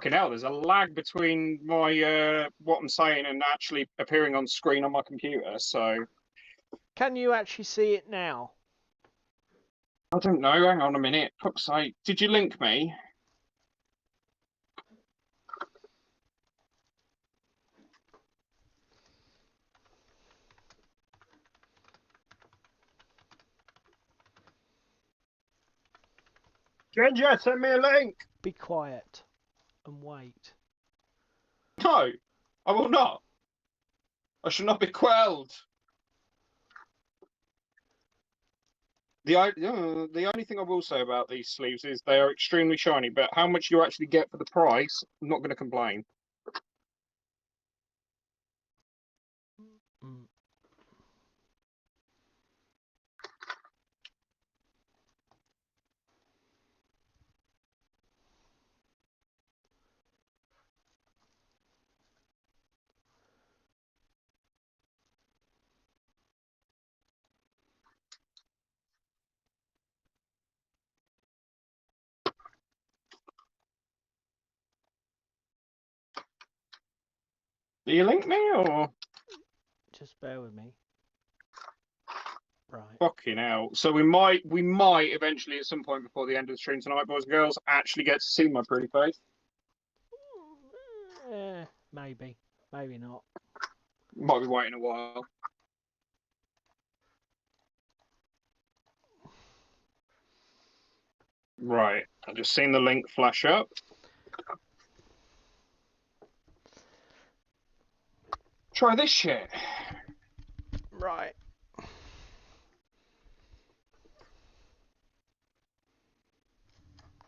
Fucking hell, there's a lag between my what I'm saying and actually appearing on screen on my computer, so... Can you actually see it now? I don't know, hang on a minute. Fuck's sake, did you link me? Ginger, send me a link! Be quiet and wait. No, I will not. I shall not be quelled. The only thing I will say about these sleeves is they are extremely shiny, but how much you actually get for the price, I'm not going to complain. Mm. Do you link me or? Just bear with me. Right. Fucking hell. So we might eventually at some point before the end of the stream tonight, boys and girls, actually get to see my pretty face. Maybe. Maybe not. Might be waiting a while. Right. I've just seen the link flash up. Try this shit. Right.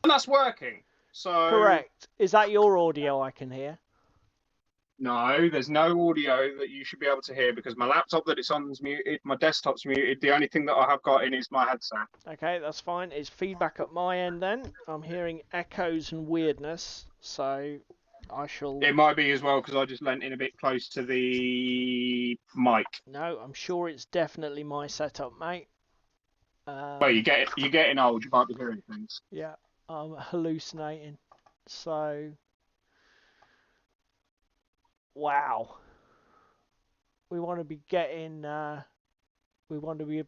And that's working. So Correct. Is that your audio I can hear? no, there's no audio that you should be able to hear because my laptop that it's on is muted, my desktop's muted. The only thing that I have got in is my headset. Okay, that's fine. It's feedback at my end then. I'm hearing echoes and weirdness, so I shall... It might be as well because I just leant in a bit close to the mic. No, I'm sure it's definitely my setup, mate. Well, you're getting old. You might be hearing things. Yeah, I'm hallucinating. So... Wow. We want to be getting... we want to be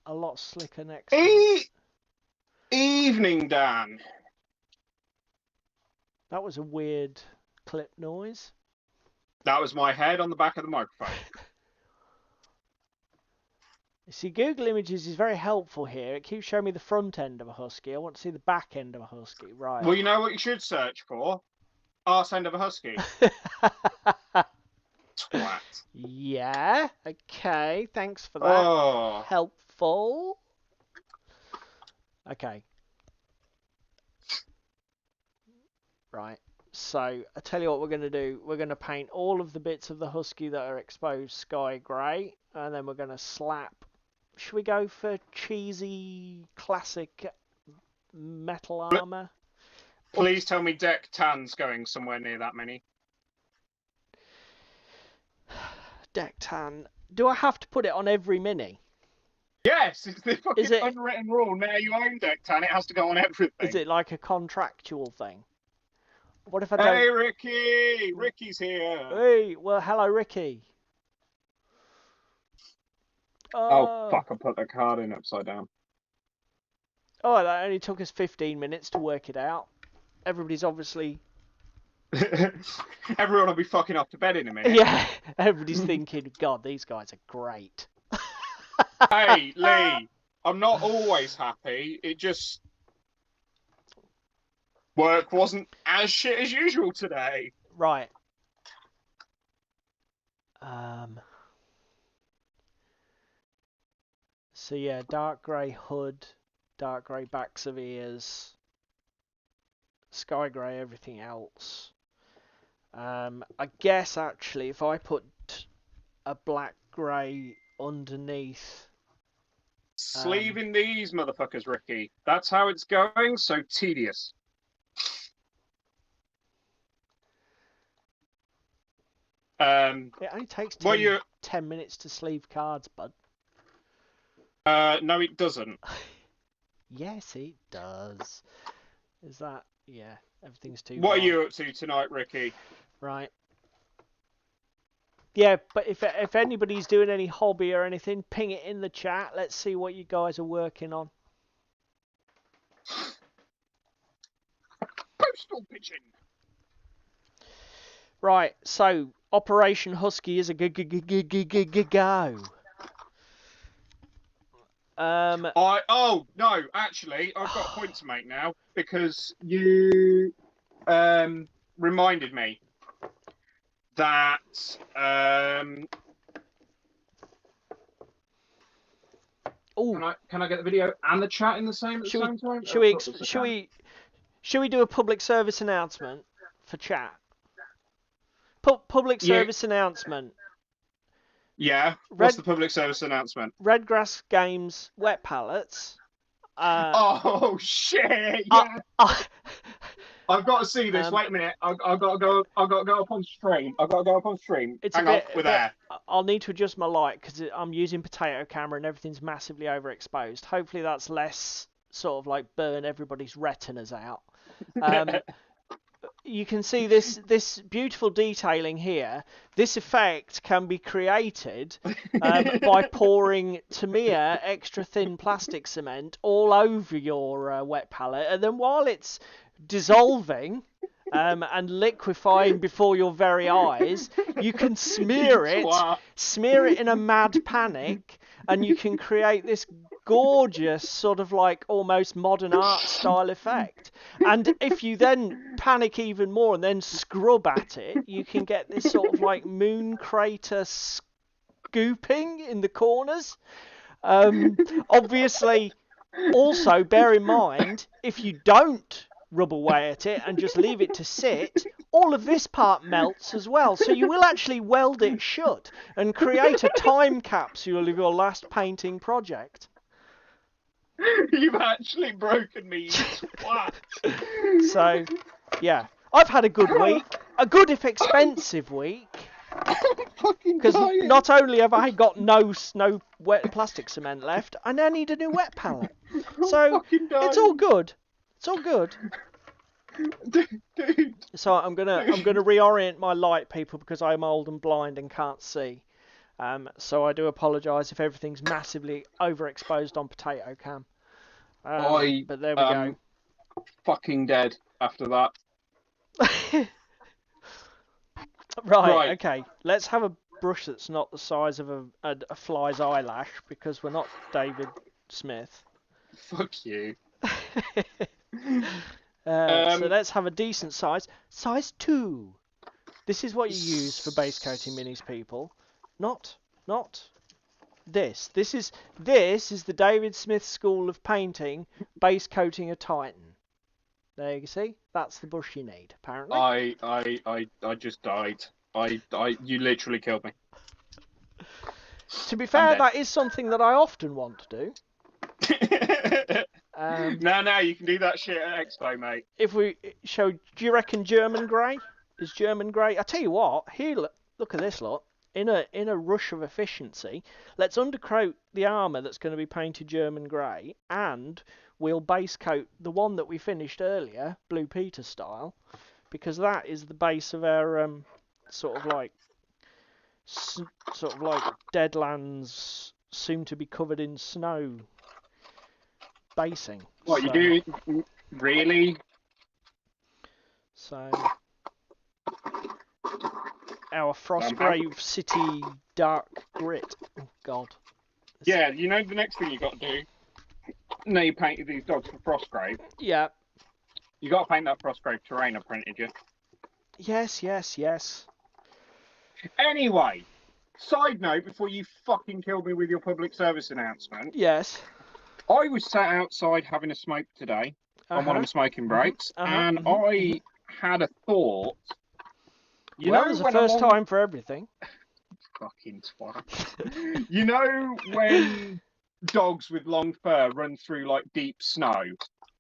a lot slicker next time. Evening, Dan. That was a weird clip noise. That was my head on the back of the microphone. You see, Google Images is very helpful here. It keeps showing me the front end of a husky. I want to see the back end of a husky. Right. Well, you know what you should search for? Arse end of a husky. Twat. Yeah. Okay. Thanks for that. Oh. Helpful. Okay. Right. So, I tell you what we're going to do. We're going to paint all of the bits of the husky that are exposed sky grey. And then we're going to slap... Should we go for cheesy, classic metal armour? Please tell me deck tan's going somewhere near that many. Deck tan. Do I have to put it on every mini? Yes, it's the fucking unwritten rule. Now you own deck tan, it has to go on everything. Is it like a contractual thing? What if I don't... Hey, Ricky! Ricky's here! Hey, well, hello, Ricky. Oh, fuck, I put the card in upside down. Oh, that only took us 15 minutes to work it out. Everybody's obviously... Everyone will be fucking off to bed in a minute. Yeah, everybody's thinking, God, these guys are great. Hey, Lee, I'm not always happy. It just... Work wasn't as shit as usual today. Right. So yeah, dark grey hood, dark grey backs of ears, sky grey everything else. I guess actually if I put a black grey underneath... Sleeving these motherfuckers, Ricky. That's how it's going, so tedious. It only takes 10 minutes to sleeve cards, bud. No, it doesn't. Yes, it does. Is that? Yeah, everything's too What are bright. you up to tonight, Ricky? Right. Yeah, but if anybody's doing any hobby or anything, ping it in the chat. Let's see what you guys are working on. Postal pigeon. Right, so Operation Husky is a go. Oh no, actually, I've got a point to make now because you reminded me that Oh, can I get the video and the chat in the same at the same time? Should we do a public service announcement for chat? Public Yeah. service announcement. Yeah. What's the public service announcement? Redgrass Games wet pallets. Oh shit! Yeah. I've got to see this. Wait a minute. I've got to go up on stream. Hang on, we're there. I'll need to adjust my light because I'm using potato camera and everything's massively overexposed. Hopefully that's less sort of like burn everybody's retinas out. You can see this beautiful detailing here. This effect can be created by pouring Tamiya extra thin plastic cement all over your wet palette, and then while it's dissolving and liquefying before your very eyes, you can smear it in a mad panic, and you can create this gorgeous sort of like almost modern art style effect. And if you then panic even more and then scrub at it, you can get this sort of like moon crater scooping in the corners. Obviously, also bear in mind, if you don't rub away at it and just leave it to sit, all of this part melts as well. So you will actually weld it shut and create a time capsule of your last painting project. You've actually broken me, you twat. So, yeah. I've had a good week. A good if expensive week. Because not only have I got no wet plastic cement left, I now need a new wet palette. So, it's all good. It's all good. Dude. So I'm gonna reorient my light, people, because I'm old and blind and can't see. So I do apologise if everything's massively overexposed on potato cam. But there we go. Fucking dead after that. Right, okay. Let's have a brush that's not the size of a fly's eyelash, because we're not David Smith. Fuck you. So let's have a decent size. Size 2. This is what you use for base coating minis, people. Not this. This is the David Smith School of Painting base coating a Titan. There you see. That's the brush you need, apparently. I just died. You literally killed me. To be fair, that is something that I often want to do. No, you can do that shit at Expo, mate. If we show, do you reckon German grey? Is German grey? I tell you what, here, look at this lot. In a rush of efficiency, let's undercoat the armour that's going to be painted German grey, and we'll base coat the one that we finished earlier, Blue Peter style, because that is the base of our sort of like Deadlands, soon to be covered in snow basing. What you do? Really? So our Frostgrave City Dark Grit. Oh God. Yeah, you know the next thing you got to do. No, you painted these dogs for Frostgrave. Yeah. You got to paint that Frostgrave terrain I printed you. Yes. Anyway, side note before you fucking killed me with your public service announcement. Yes. I was sat outside having a smoke today on one of my smoking breaks, and I had a thought. There's a first time for everything. Fucking twat. You know when dogs with long fur run through like deep snow?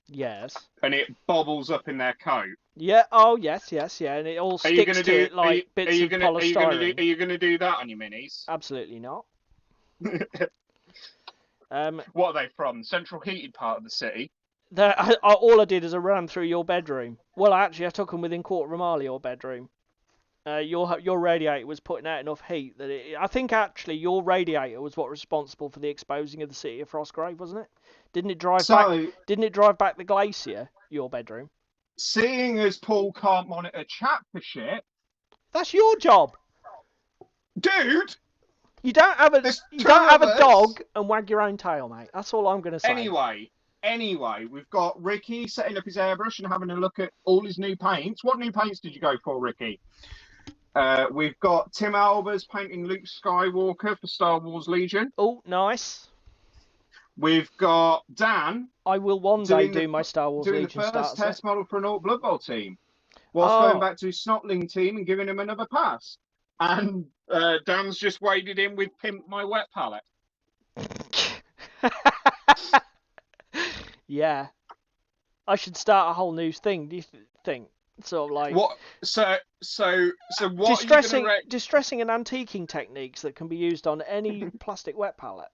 Yes. And it bobbles up in their coat. Yeah. Oh yes, yeah, and it all sticks to it like bits of polystyrene. Are you gonna do that on your minis? Absolutely not. What are they from? Central heated part of the city? All I did is I ran through your bedroom. Well, actually, I took them within quarter of a mile of your bedroom. Your radiator was putting out enough heat that I think actually your radiator was what was responsible for the exposing of the city of Frostgrave, wasn't it? Didn't it drive back? Didn't it drive back the glacier? Your bedroom. Seeing as Paul can't monitor chat for shit, that's your job, dude. You don't have a dog and wag your own tail, mate. That's all I'm gonna say. Anyway, we've got Ricky setting up his airbrush and having a look at all his new paints. What new paints did you go for, Ricky? We've got Tim Albers painting Luke Skywalker for Star Wars Legion. Oh, nice. We've got Dan. I will one day do my Star Wars Legion doing the first test model for an Alt Blood Bowl team, whilst going back to his Snotling team and giving him another pass. And Dan's just waded in with Pimp My Wet Palette. Yeah. I should start a whole new thing, do you think? Sort of like... What? So what distressing and antiquing techniques that can be used on any plastic wet palette.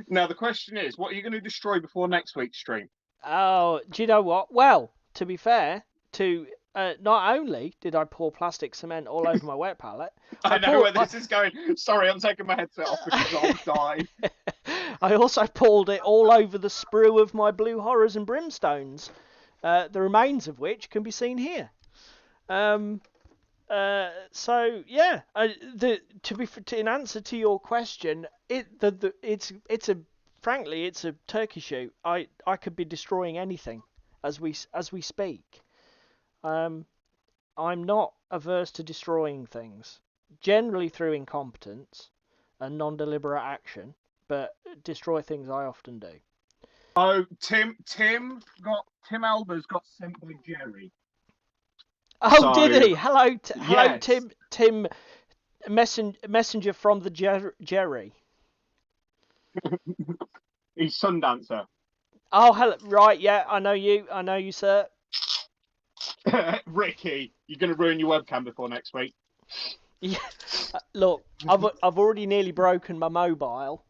Now, the question is, what are you going to destroy before next week's stream? Oh, do you know what? Well, to be fair, not only did I pour plastic cement all over my wet palette... I know where this is going. Sorry, I'm taking my headset off because I'll die. I also poured it all over the sprue of my blue horrors and brimstones, the remains of which can be seen here. So yeah, in answer to your question, frankly it's a turkey shoot. I could be destroying anything as we speak. I'm not averse to destroying things, generally through incompetence and non-deliberate action, but destroy things I often do. Oh, Tim Albers got sent by Jerry. Oh, so, did he? Hello, yes. Tim, messenger from the Jerry. He's Sundancer. Oh, hello. Right, yeah, I know you, sir. Ricky, you're going to ruin your webcam before next week. Yeah. Look, I've already nearly broken my mobile.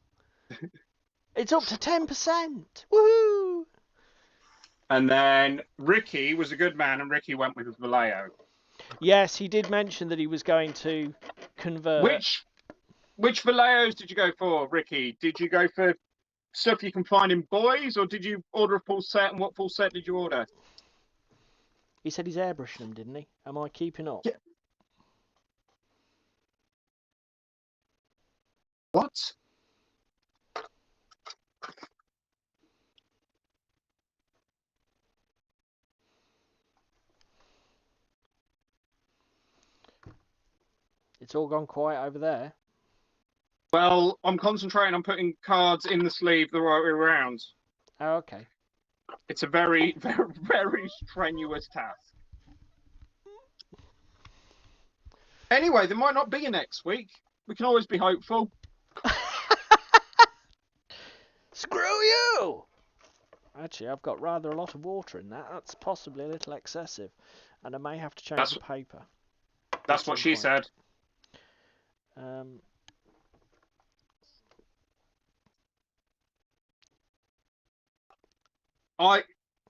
It's up to 10%. Woohoo! And then Ricky was a good man, and Ricky went with Vallejo. Yes, he did mention that he was going to convert. Which Vallejos did you go for, Ricky? Did you go for stuff you can find in boys, or did you order a full set? And what full set did you order? He said he's airbrushing them, didn't he? Am I keeping up? Yeah. What? It's all gone quiet over there. Well, I'm concentrating on putting cards in the sleeve the right way around. Oh, okay. It's a very, very, very strenuous task. Anyway, there might not be a next week. We can always be hopeful. Screw you! Actually, I've got rather a lot of water in that. That's possibly a little excessive. And I may have to change the paper. That's what she said.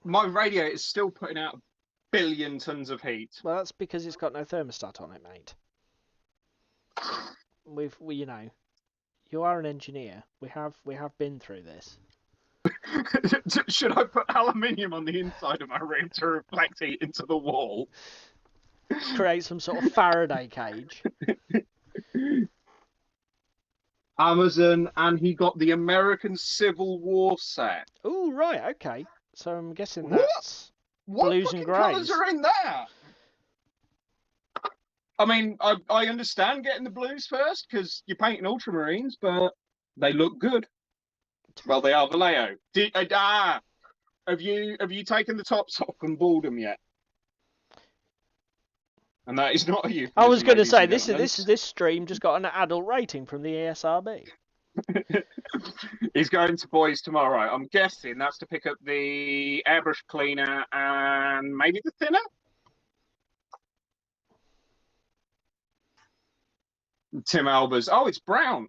My radiator is still putting out 1 billion tons of heat. Well, that's because it's got no thermostat on it, mate. You know, you are an engineer. We have been through this. Should I put aluminium on the inside of my room to reflect heat into the wall? Create some sort of Faraday cage. Amazon, and he got the American Civil War set. Oh, right, okay. So I'm guessing that's blues and greys. What colours are in that? I mean, I understand getting the blues first because you're painting ultramarines, but they look good. Well, they are Vallejo. Have you taken the tops off and balled them yet? And that is not a euphemism. I was going to say this stream just got an adult rating from the ESRB. He's going to boys tomorrow. I'm guessing that's to pick up the airbrush cleaner and maybe the thinner. Tim Albers. Oh, it's brown.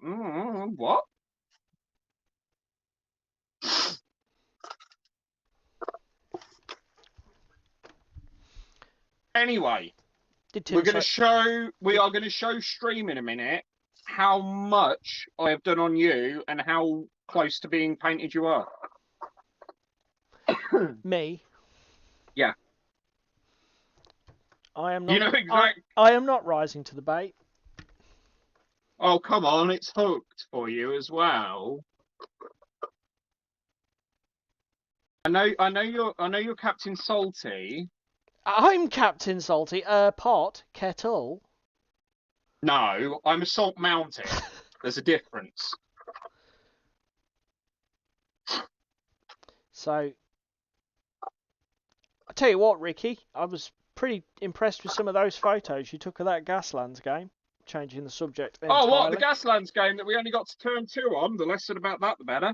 What? Anyway, Did we Tim are say... going to show stream in a minute how much I have done on you and how close to being painted you are. Me? Yeah. I am not. You know exactly. I am not rising to the bait. Oh, come on, it's hooked for you as well. I know you're Captain Salty. I'm Captain Salty. Pot, kettle. No, I'm a Salt Mountain. There's a difference. So, I tell you what, Ricky, I was pretty impressed with some of those photos you took of that Gaslands game. Changing the subject entirely. Oh, what, the Gaslands game that we only got to turn 2 on? The less said about that, the better.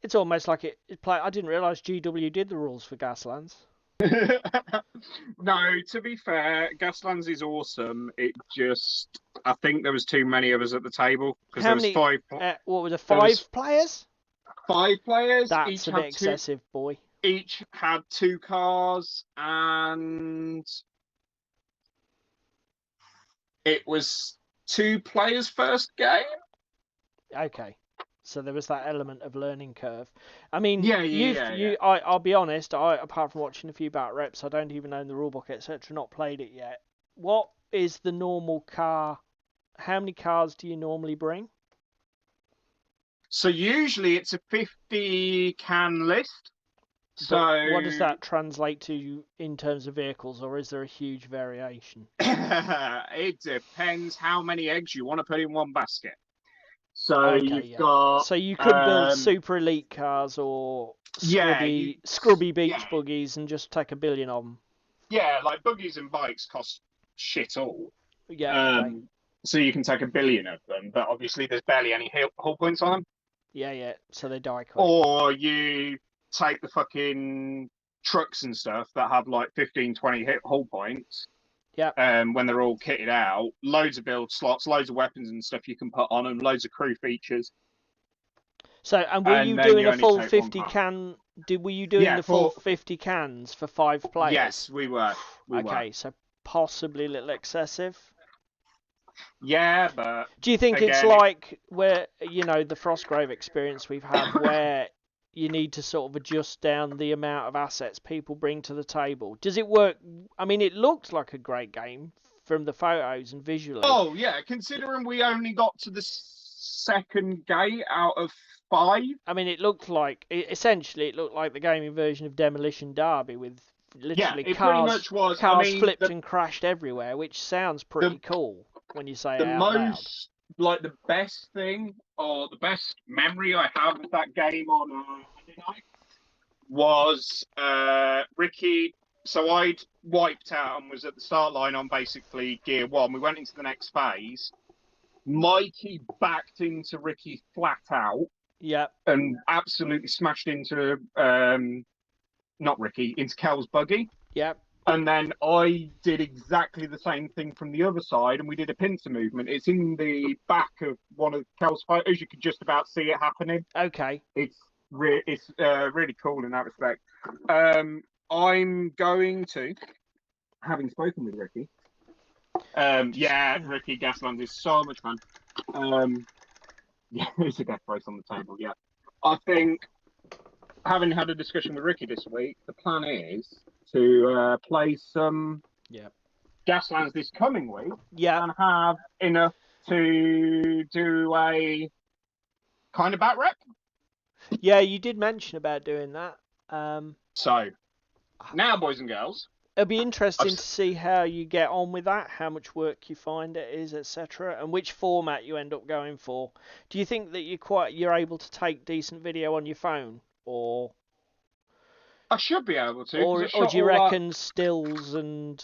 It's almost like it play. I didn't realise GW did the rules for Gaslands. No, to be fair, Gaslands is awesome. It just, I think there was too many of us at the table because there was many, 5. What were the 5 players? 5 players. That's each a bit excessive, boy. Each had 2 cars, and it was 2 players' first game. Okay. So there was that element of learning curve. I mean, yeah. I'll be honest. Apart from watching a few bat reps, I don't even own the rulebook, etc. Not played it yet. What is the normal car? How many cars do you normally bring? So usually it's a 50 can list. So what does that translate to in terms of vehicles, or is there a huge variation? It depends how many eggs you want to put in one basket. So okay, you've got. So you could build super elite cars or scrubby beach buggies and just take a billion of them. Yeah, like buggies and bikes cost shit all. Yeah. Okay. So you can take a billion of them, but obviously there's barely any hull points on them. Yeah. So they die quick. Or you take the fucking trucks and stuff that have like 15, 20 hull points. Yeah. When they're all kitted out, loads of build slots, loads of weapons and stuff you can put on them, loads of crew features. So, and were you doing a full 50 can? Were you doing the full 50 cans for 5 players? Yes, we were. Okay, so possibly a little excessive. Yeah, but do you think it's like where the Frostgrave experience we've had, where you need to sort of adjust down the amount of assets people bring to the table? Does it work? I mean, it looked like a great game from the photos and visually. Oh yeah, considering we only got to the second gate out of 5. I mean, essentially it looked like the gaming version of Demolition Derby with literally cars flipped and crashed everywhere, which sounds pretty cool when you say it out loud. Like the best thing or the best memory I have of that game on Monday night was Ricky. So I'd wiped out and was at the start line on basically gear 1. We went into the next phase. Mikey backed into Ricky flat out. Yeah. And absolutely smashed into not Ricky, into Kel's buggy. Yeah. And then I did exactly the same thing from the other side, and we did a pincer movement. It's in the back of one of Kel's photos. You could just about see it happening. Okay. It's really cool in that respect. I'm going to, having spoken with Ricky. Ricky, Gaslands is so much fun. Yeah, there's a death race on the table. Yeah, I think having had a discussion with Ricky this week, the plan is to play some Gaslands this coming week. Yeah, and have enough to do a kind of bat rep. Yeah, you did mention about doing that. So now, boys and girls, it'll be interesting to see how you get on with that, how much work you find it is, etc., and which format you end up going for. Do you think that you're able to take decent video on your phone, or I should be able to? Or do you reckon stills and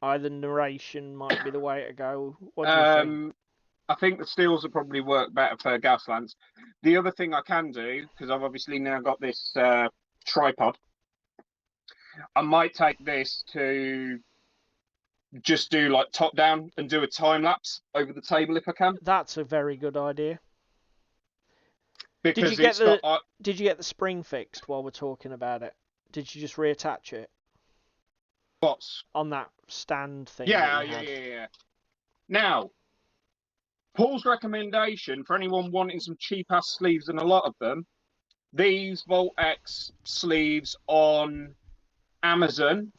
either narration might be the way to go? What do you think? I think the stills will probably work better for Gaslands. The other thing I can do, because I've obviously now got this tripod, I might take this to just do like top down and do a time lapse over the table if I can. That's a very good idea. Because did you get the spring fixed while we're talking about it? Did you just reattach it? What's on that stand thing that yeah, you had. yeah. Now, Paul's recommendation for anyone wanting some cheap ass sleeves, and a lot of them, these Volt X sleeves on Amazon.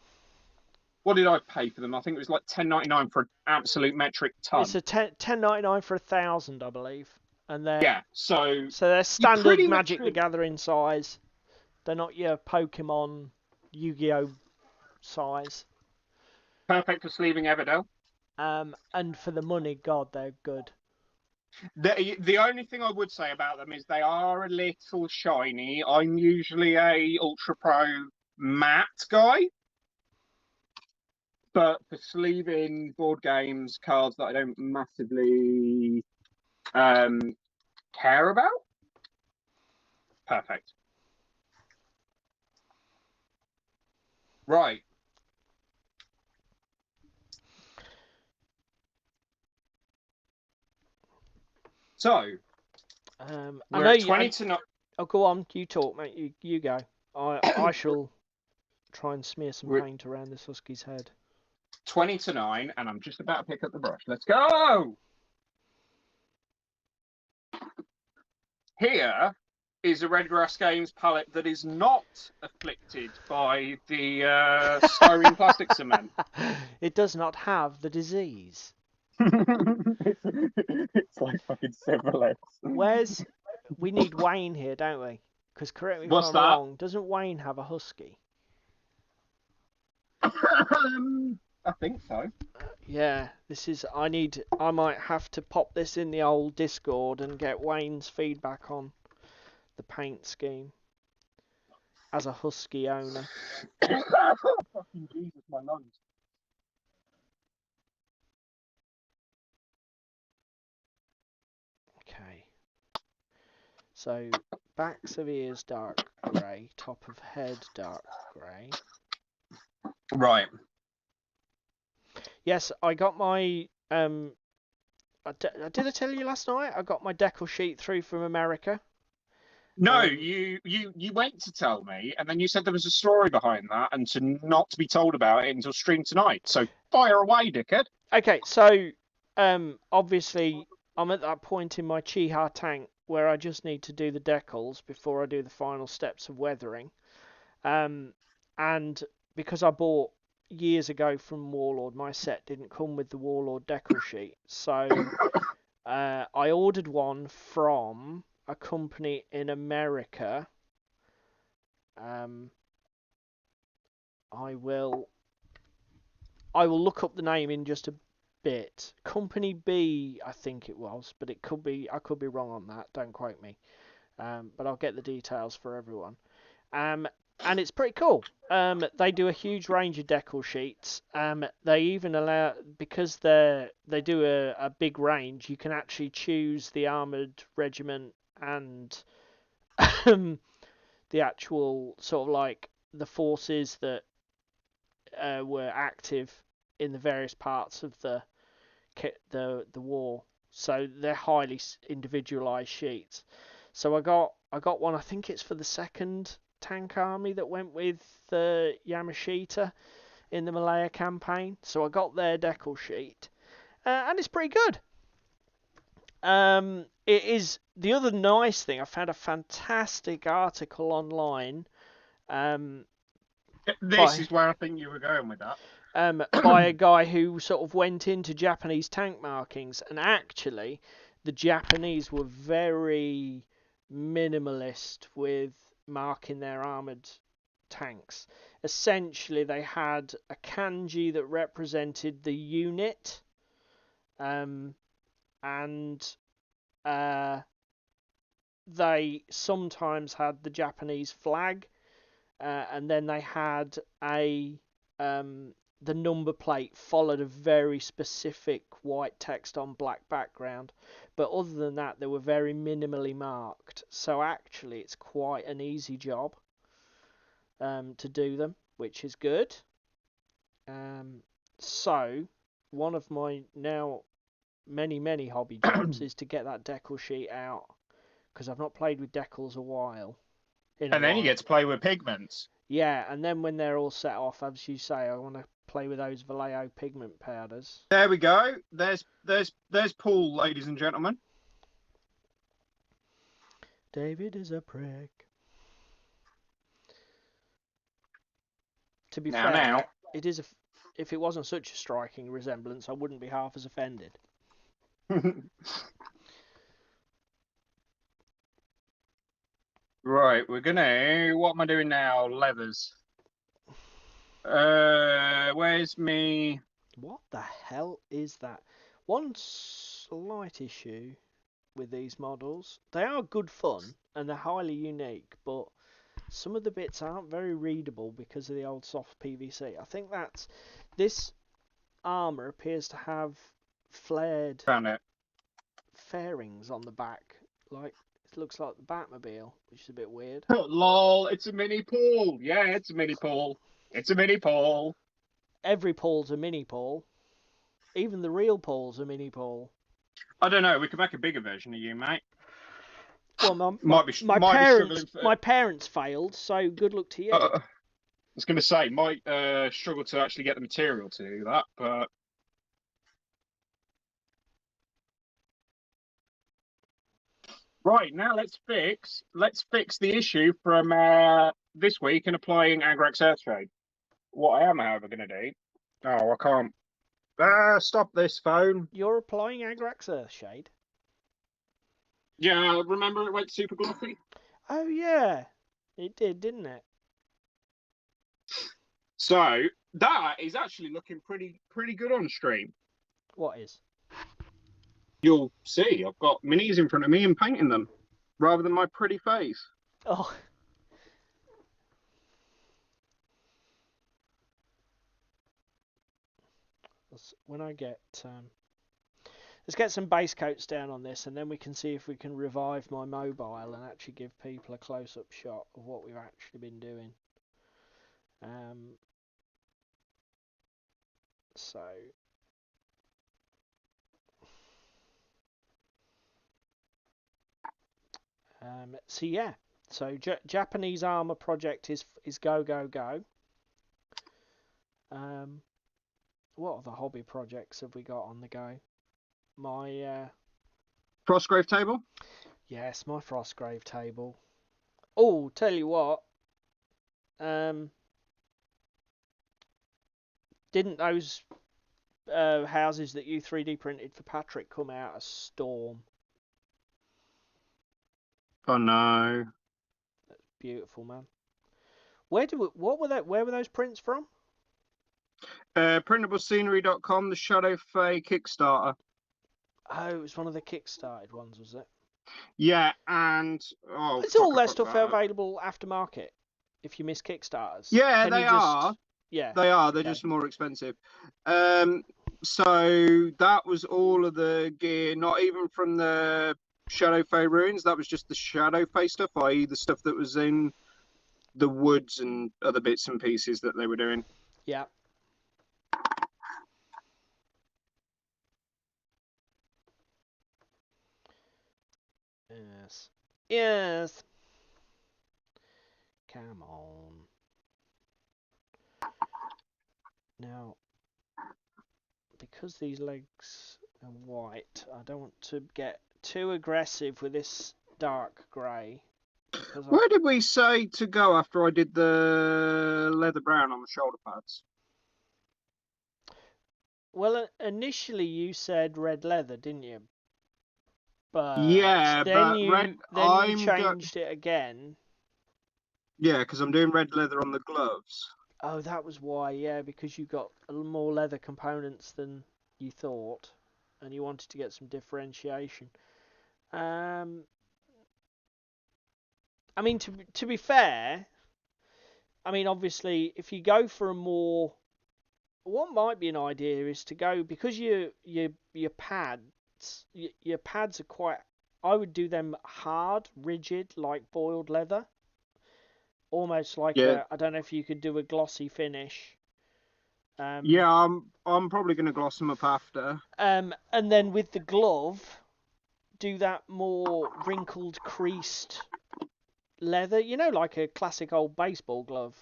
What did I pay for them? I think it was like $10.99 for an absolute metric ton. It's a $10.99 for 1,000, I believe, and they're so they're standard pretty Magic much the Gathering size. They're not your Pokemon, Yu-Gi-Oh size. perfect for sleeving Everdell. And for the money, God, they're good. The only thing I would say about them is they are a little shiny. I'm usually a Ultra Pro matte guy, but for sleeving board games, cards that I don't massively care about, perfect. Right. So, I we're know at you. 20 to 9. Oh, go on. You talk, mate. You go. I shall try and smear some We're paint around this husky's head. 20 to 9, and I'm just about to pick up the brush. Let's go! Here is a Red Grass Games palette that is not afflicted by the styrene plastic cement. It does not have the disease. It's like fucking syphilis. We need Wayne here, don't we? Because correct me if What's I'm that? wrong. Doesn't Wayne have a husky? I think so. Yeah, this is. I might have to pop this in the old Discord and get Wayne's feedback on the paint scheme as a husky owner. Fucking Jesus, my lungs. Okay. So backs of ears dark grey, top of head dark grey. Right. Yes, I got my did I tell you last night? I got my decal sheet through from America. No, you went to tell me, and then you said there was a story behind that, and not to be told about it until stream tonight. So fire away, dickhead. Okay, so obviously I'm at that point in my Chiha tank where I just need to do the decals before I do the final steps of weathering. And because I bought years ago from Warlord, my set didn't come with the Warlord decal sheet, so I ordered one from a company in America. I will look up the name in just a bit. Company B, I think it was, but I could be wrong on that. Don't quote me. But I'll get the details for everyone. And it's pretty cool. They do a huge range of decal sheets. They even allow, because they do a big range, you can actually choose the armoured regiment and the actual sort of like the forces that were active in the various parts of the war. So they're highly individualized sheets. So I got one. I think it's for the second tank army that went with Yamashita in the Malaya campaign. So I got their decal sheet, and it's pretty good. It is the other nice thing. I found a fantastic article online. This is where I think you were going with that. By a guy who sort of went into Japanese tank markings, and actually the Japanese were very minimalist with marking their armoured tanks. Essentially they had a kanji that represented the unit, and they sometimes had the Japanese flag, and then they had the number plate followed a very specific white text on black background, but other than that they were very minimally marked, so actually it's quite an easy job to do them, which is good. So one of my now many hobby jobs is to get that decal sheet out, because I've not played with decals a while. And then you get to play with pigments. Yeah, and then when they're all set off, as you say, I want to play with those Vallejo pigment powders. There we go. There's Paul, ladies and gentlemen. David is a prick. To be Now, fair, now. it is if it wasn't such a striking resemblance, I wouldn't be half as offended. Right, we're gonna. What am I doing now? Leathers. Where's me? What the hell is that? One slight issue with these models, they are good fun and they're highly unique, but some of the bits aren't very readable because of the old soft PVC. I think that's this armour appears to have flared Found it. fairings on the back, like it looks like the Batmobile, which is a bit weird. Lol, it's a mini Paul. Yeah, it's a mini Paul. It's a mini Paul. Every Paul's a mini Paul. Even the real Paul's a mini Paul. I don't know. We could make a bigger version of you, mate. Well, Might be struggling for. my parents failed, so good luck to you. I was going to say, might struggle to actually get the material to do that, but right now let's fix the issue from this week in applying Agrax Earthshade. What I am, however, going to do. Oh, I can't. Stop this phone. You're applying Agrax Earthshade? Yeah, remember it went super glossy? Oh yeah, it did, didn't it? So that is actually looking pretty good on stream. What is? You'll see. I've got minis in front of me and painting them, rather than my pretty face. Oh. When I get let's get some base coats down on this, and then we can see if we can revive my mobile and actually give people a close-up shot of what we've actually been doing. So yeah. So Japanese armor project is go go go. What other hobby projects have we got on the go? My Frostgrave table? yes, my Frostgrave table. Oh, tell you what. Didn't those houses that you 3D printed for Patrick come out a storm? Oh no. That's beautiful, man. Where were those prints from? Printablescenery.com, the Shadow Fae Kickstarter. Oh, it was one of the Kickstarted ones, was it? Yeah, and it's all their stuff available aftermarket if you miss Kickstarters. Yeah, they are. Yeah, they are. They're just more expensive. So that was all of the gear, not even from the Shadow Fae ruins. That was just the Shadow Fae stuff, i.e., the stuff that was in the woods and other bits and pieces that they were doing. Yeah. Yes. Yes. Come on. Now, because these legs are white, I don't want to get too aggressive with this dark grey. Where did we say to go after I did the leather brown on the shoulder pads? Well, initially you said red leather, didn't you? But yeah, then but you changed it again. Yeah, because I'm doing red leather on the gloves. Oh, that was why. Yeah, because you got more leather components than you thought, and you wanted to get some differentiation. I mean, to be fair, I mean, obviously, if you go for a more, what might be an idea is to go, because your pads are quite, I would do them hard, rigid, like boiled leather, almost like I don't know if you could do a glossy finish. Yeah, I'm probably going to gloss them up after. And then with the glove, do that more wrinkled, creased leather, like a classic old baseball glove.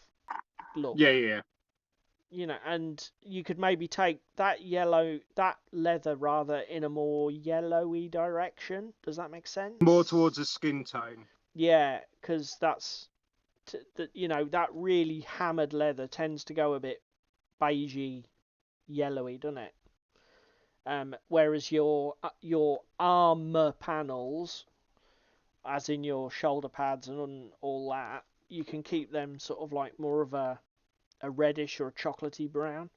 look. Yeah, yeah. You know, and you could maybe take that leather rather in a more yellowy direction. Does that make sense? More towards a skin tone. Yeah, because that's you know, that really hammered leather tends to go a bit beigey, yellowy, doesn't it? Whereas your armor panels, as in your shoulder pads and all that, you can keep them sort of like more of a reddish or a chocolatey brown.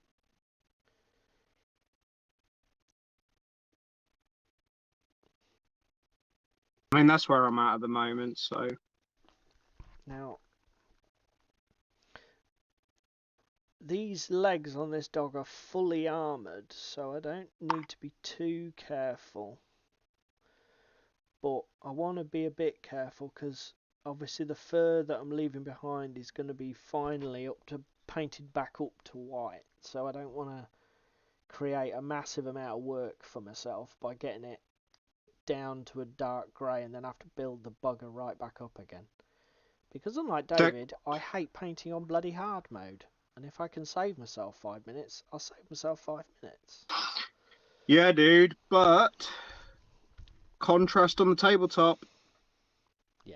I mean, that's where I'm at the moment, so. Now, these legs on this dog are fully armoured, so I don't need to be too careful. But I want to be a bit careful because obviously the fur that I'm leaving behind is going to be finally painted back up to white. So I don't want to create a massive amount of work for myself by getting it down to a dark grey and then have to build the bugger right back up again. Because unlike David, I hate painting on bloody hard mode. And if I can save myself 5 minutes, I'll save myself 5 minutes. Yeah, dude, but contrast on the tabletop. Yeah.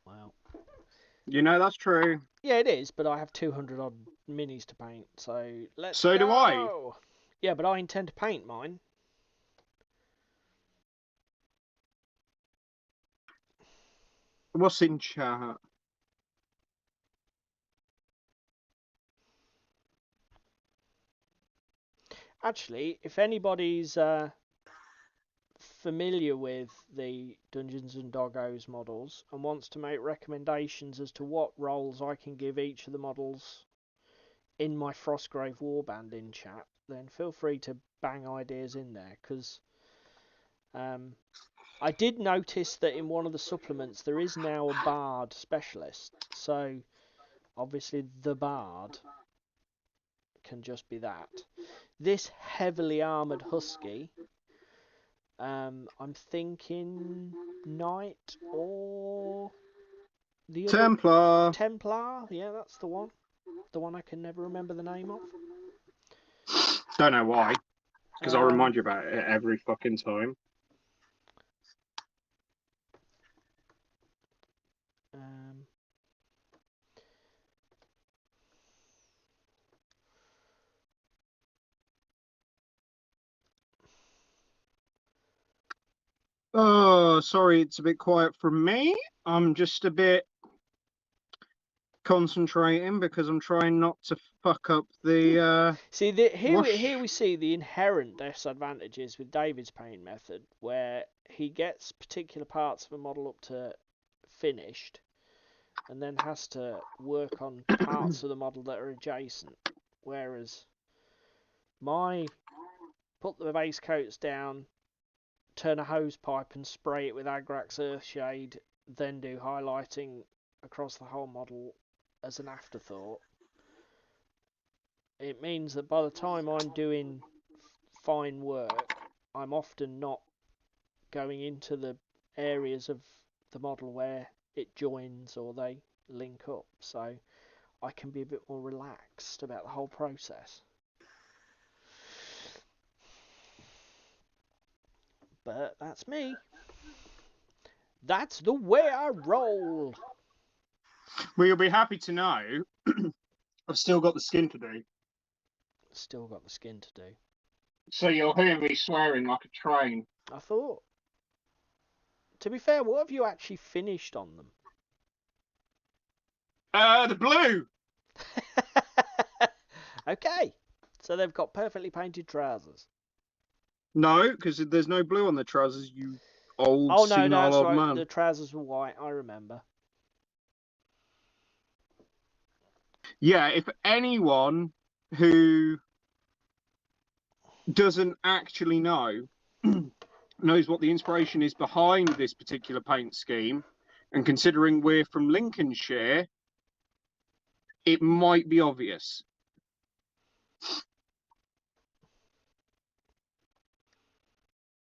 Well. You know, that's true. Yeah, it is, but I have 200 odd minis to paint, so let's So go! do I. Yeah, but I intend to paint mine. What's in chat? Actually, if anybody's familiar with the Dungeons and Doggos models and wants to make recommendations as to what roles I can give each of the models in my Frostgrave warband in chat, then feel free to bang ideas in there, because I did notice that in one of the supplements there is now a bard specialist, so obviously the bard can just be that. This heavily armoured husky, I'm thinking knight or the other Templar. Yeah, that's the one. The one I can never remember the name of. Don't know why, because I'll remind you about it every fucking time. Oh, sorry, it's a bit quiet from me. I'm just a bit concentrating because I'm trying not to fuck up the See, here we see the inherent disadvantages with David's paint method, where he gets particular parts of a model up to finished and then has to work on parts of the model that are adjacent, whereas my put the base coats down, turn a hose pipe and spray it with Agrax Earthshade, then do highlighting across the whole model as an afterthought. It means that by the time I'm doing fine work, I'm often not going into the areas of the model where it joins or they link up, so I can be a bit more relaxed about the whole process. But that's me. That's the way I roll. Well, you'll be happy to know I've still got the skin to do. Still got the skin to do. So you'll hear me swearing like a train. I thought. To be fair, what have you actually finished on them? The blue! Okay. So they've got perfectly painted trousers. No, because there's no blue on the trousers, you old no, senile that's old right. man. The trousers were white, I remember. Yeah, if anyone who doesn't actually know knows what the inspiration is behind this particular paint scheme, and considering we're from Lincolnshire, it might be obvious.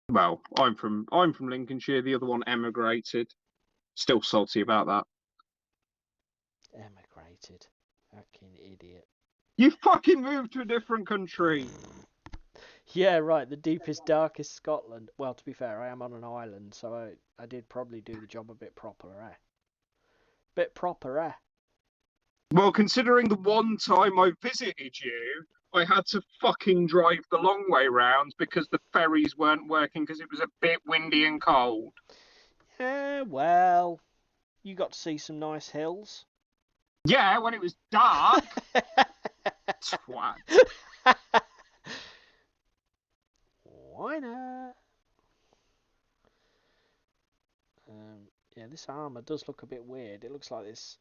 Well, I'm from Lincolnshire. The other one emigrated. Still salty about that. Emigrated. Fucking idiot. You fucking moved to a different country. Yeah, right. The deepest, darkest Scotland. Well, to be fair, I am on an island, so I did probably do the job a bit proper, eh? Bit proper, eh? Well, considering the one time I visited you, I had to fucking drive the long way round because the ferries weren't working because it was a bit windy and cold. Yeah, well, you got to see some nice hills. Yeah, when it was dark. Twat. Why not? Yeah, this armour does look a bit weird. It looks like this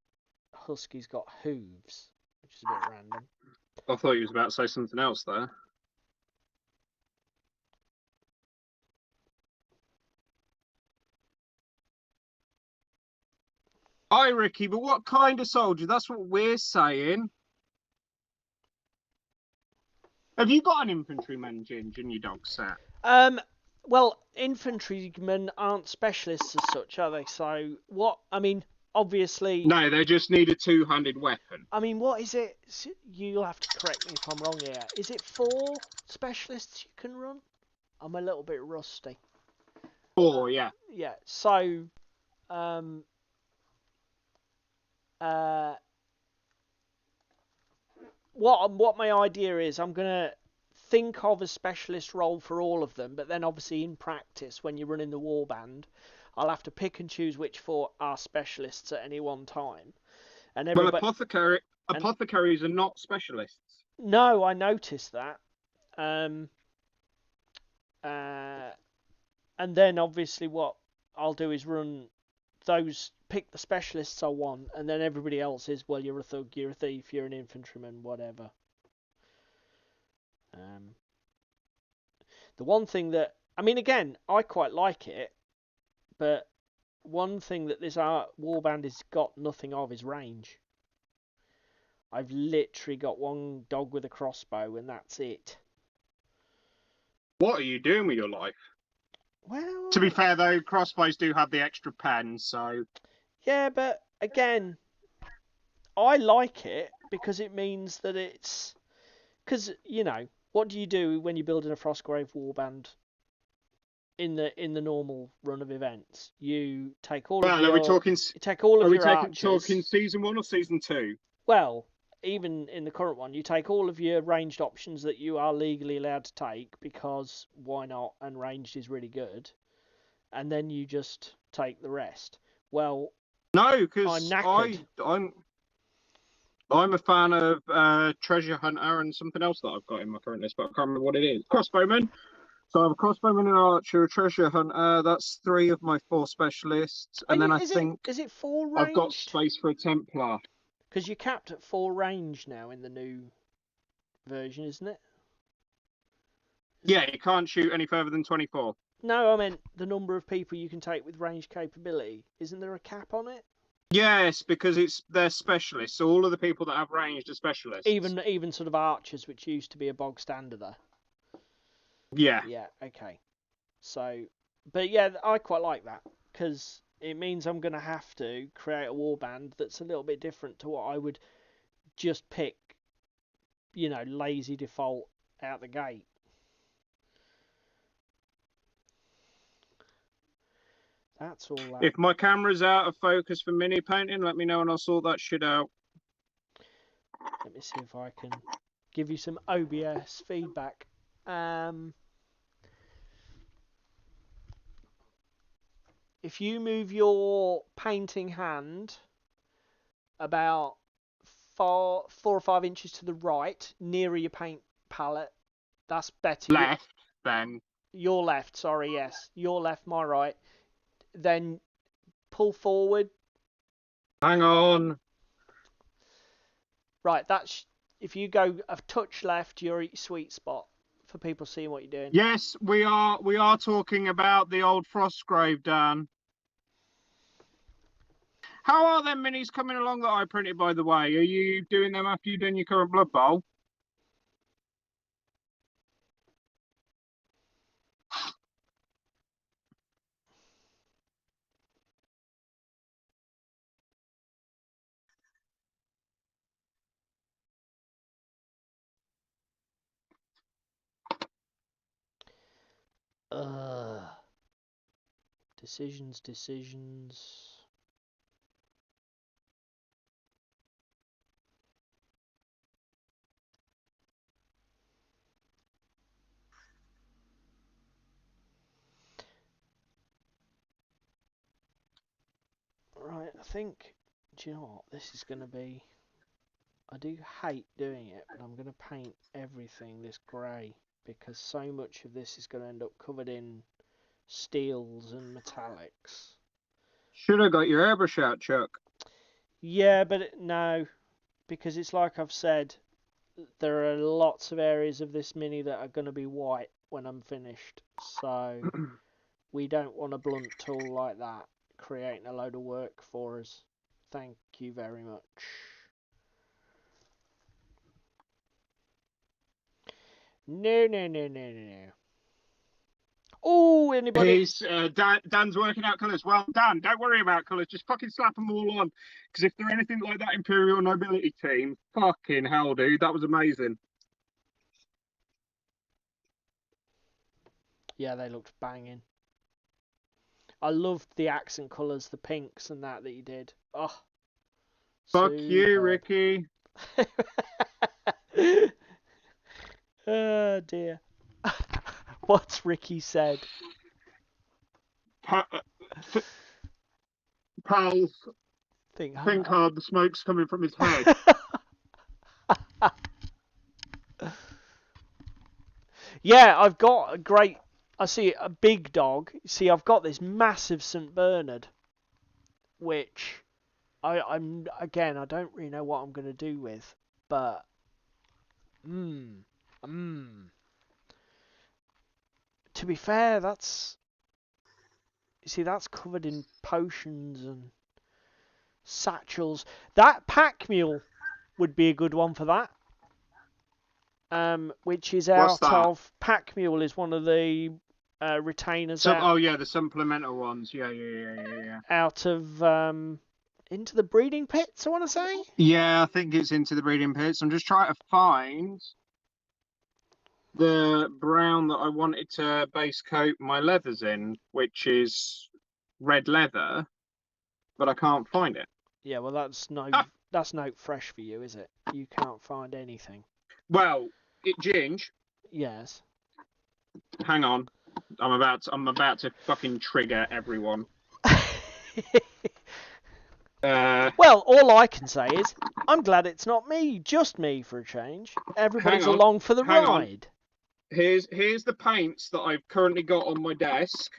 husky's got hooves, which is a bit random. I thought you was about to say something else there. Aye, Ricky, but what kind of soldier? That's what we're saying. Have you got an infantryman, Ginge, in your dog set? Well, infantrymen aren't specialists as such, are they? So what? I mean, obviously. No, they just need a two-handed weapon. I mean, what is it? You'll have to correct me if I'm wrong here. Is it 4 specialists you can run? I'm a little bit rusty. 4, yeah. Yeah. So, what my idea is, I'm gonna think of a specialist role for all of them, but then obviously in practice, when you're running the warband, I'll have to pick and choose which 4 are specialists at any one time. And well, apothecaries are not specialists. No, I noticed that. And then obviously what I'll do is run those, pick the specialists I want, and then everybody else is, well, you're a thug, you're a thief, you're an infantryman, whatever. The one thing that, I mean, again, I quite like it, but one thing that this warband has got nothing of is range. I've literally got one dog with a crossbow, and that's it. What are you doing with your life? Well, to be fair, though, crossbows do have the extra pen, so... Yeah, but again, I like it because it means that it's... Because, you know, what do you do when you're building a Frostgrave warband in the normal run of events? You take all of your... talking season 1 or season 2? Well, even in the current one, you take all of your ranged options that you are legally allowed to take, because why not? And ranged is really good. And then you just take the rest. Well, no, because I'm a fan of Treasure Hunter and something else that I've got in my current list, but I can't remember what it is. Crossbowman. So I have a crossbowman, an archer, a treasure hunter. That's 3 of my 4 specialists, and then is it 4 ranged? I've got space for a Templar. Because you're capped at 4 range now in the new version, isn't it? Yeah, you can't shoot any further than 24. No, I meant the number of people you can take with range capability. Isn't there a cap on it? Yes, because they're specialists. So all of the people that have ranged are specialists. Even sort of archers, which used to be a bog standard there. Yeah. Yeah, okay. So, but yeah, I quite like that, because it means I'm going to have to create a warband that's a little bit different to what I would just pick, you know, lazy default out the gate. That's all that. If my camera's out of focus for mini painting, let me know and I'll sort that shit out. Let me see if I can give you some OBS feedback. If you move your painting hand about 4 or 5 inches to the right, nearer your paint palette, that's better. Left, then. Your left, sorry, yes. Your left, my right. Then pull forward. Hang on. Right, that's... If you go a touch left, you're at your sweet spot for people seeing what you're doing. Yes, we are talking about the old Frostgrave, Dan. How are them minis coming along that I printed, by the way? Are you doing them after you've done your current Blood Bowl? Decisions. Right, I think, do you know what, this is going to be, I do hate doing it, but I'm going to paint everything this grey, because so much of this is going to end up covered in steels and metallics. Should have got your airbrush out, Chuck. Yeah, but no, because it's like I've said, there are lots of areas of this mini that are going to be white when I'm finished, so we don't want a blunt tool like that creating a load of work for us. Thank you very much. No, no, no, no, no, no. Oh, anybody? He's Dan's working out colours. Well, Dan, don't worry about colours. Just fucking slap them all on. Because if they're anything like that Imperial Nobility team, fucking hell, dude, that was amazing. Yeah, they looked banging. I loved the accent colours, the pinks and that you did. Oh, Fuck you, Ricky. Oh dear. What's Ricky said? Pals, Think hard. The smoke's coming from his head. Yeah, I've got a great. I see a big dog. See, I've got this massive St. Bernard, which I'm again. I don't really know what I'm going to do with, but to be fair, that's that's covered in potions and satchels. That pack mule would be a good one for that. Which is What's out that? of pack mule is one of the retainers. Oh yeah, the supplemental ones. Yeah. Out of into the breeding pits, I want to say. Yeah, I think it's into the breeding pits. I'm just trying to find the brown that I wanted to base coat my leathers in, which is red leather, but I can't find it. Yeah, well, that's no fresh for you, is it? You can't find anything. Well, Ginge. Yes. Hang on, I'm about to fucking trigger everyone. Well, all I can say is I'm glad it's not me, just me for a change. Everybody's along for the ride. Here's the paints that I've currently got on my desk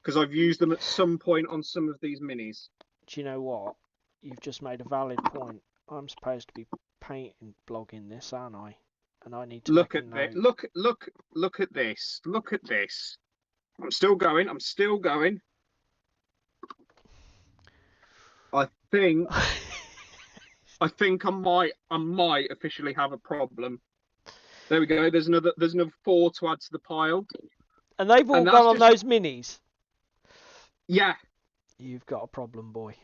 because I've used them at some point on some of these minis. Do you know what? You've just made a valid point. I'm supposed to be painting blogging this, aren't I? And I need to look at this. Look at this. Look at this. I'm still going. I think I might officially have a problem. There we go. There's another 4 to add to the pile. And they've all gone on those minis. Yeah. You've got a problem, boy.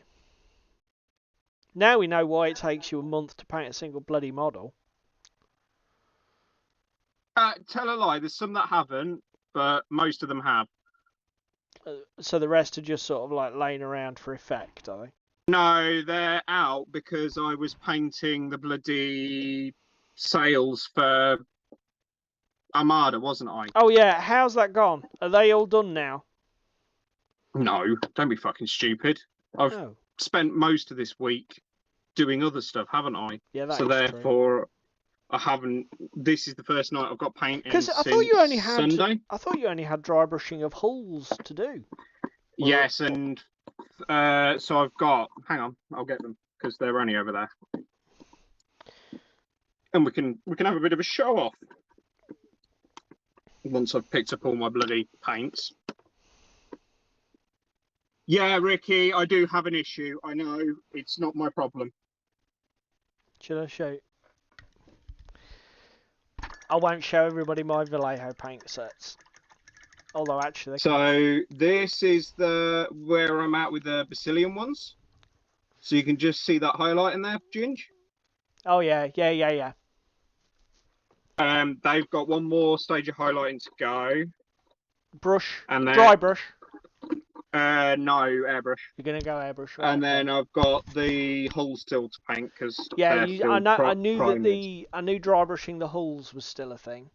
Now we know why it takes you a month to paint a single bloody model. Tell a lie. There's some that haven't, but most of them have. So the rest are just sort of like laying around for effect, are they? No, they're out because I was painting the bloody sails for Armada, wasn't I? Oh yeah, how's that gone? Are they all done now? No, don't be fucking stupid. I've spent most of this week doing other stuff, haven't I? Yeah, that's so therefore true. I haven't. This is the first night I've got painting since I thought you only had Sunday. I thought you only had dry brushing of hulls to do. Yes, and so I've got. Hang on, I'll get them because they're only over there, and we can have a bit of a show off once I've picked up all my bloody paints. Yeah, Ricky, I do have an issue. I know it's not my problem. Should I show? I won't show everybody my Vallejo paint sets. Although actually, this is where I'm at with the Basilian ones. So you can just see that highlight in there, Ginge. Oh yeah. They've got one more stage of highlighting to go. Dry brush. No, airbrush. You're gonna go airbrush, right? And Okay. then I've got the hull still to paint because Yeah, they're I still know. I knew that primers. I knew dry brushing the hulls was still a thing.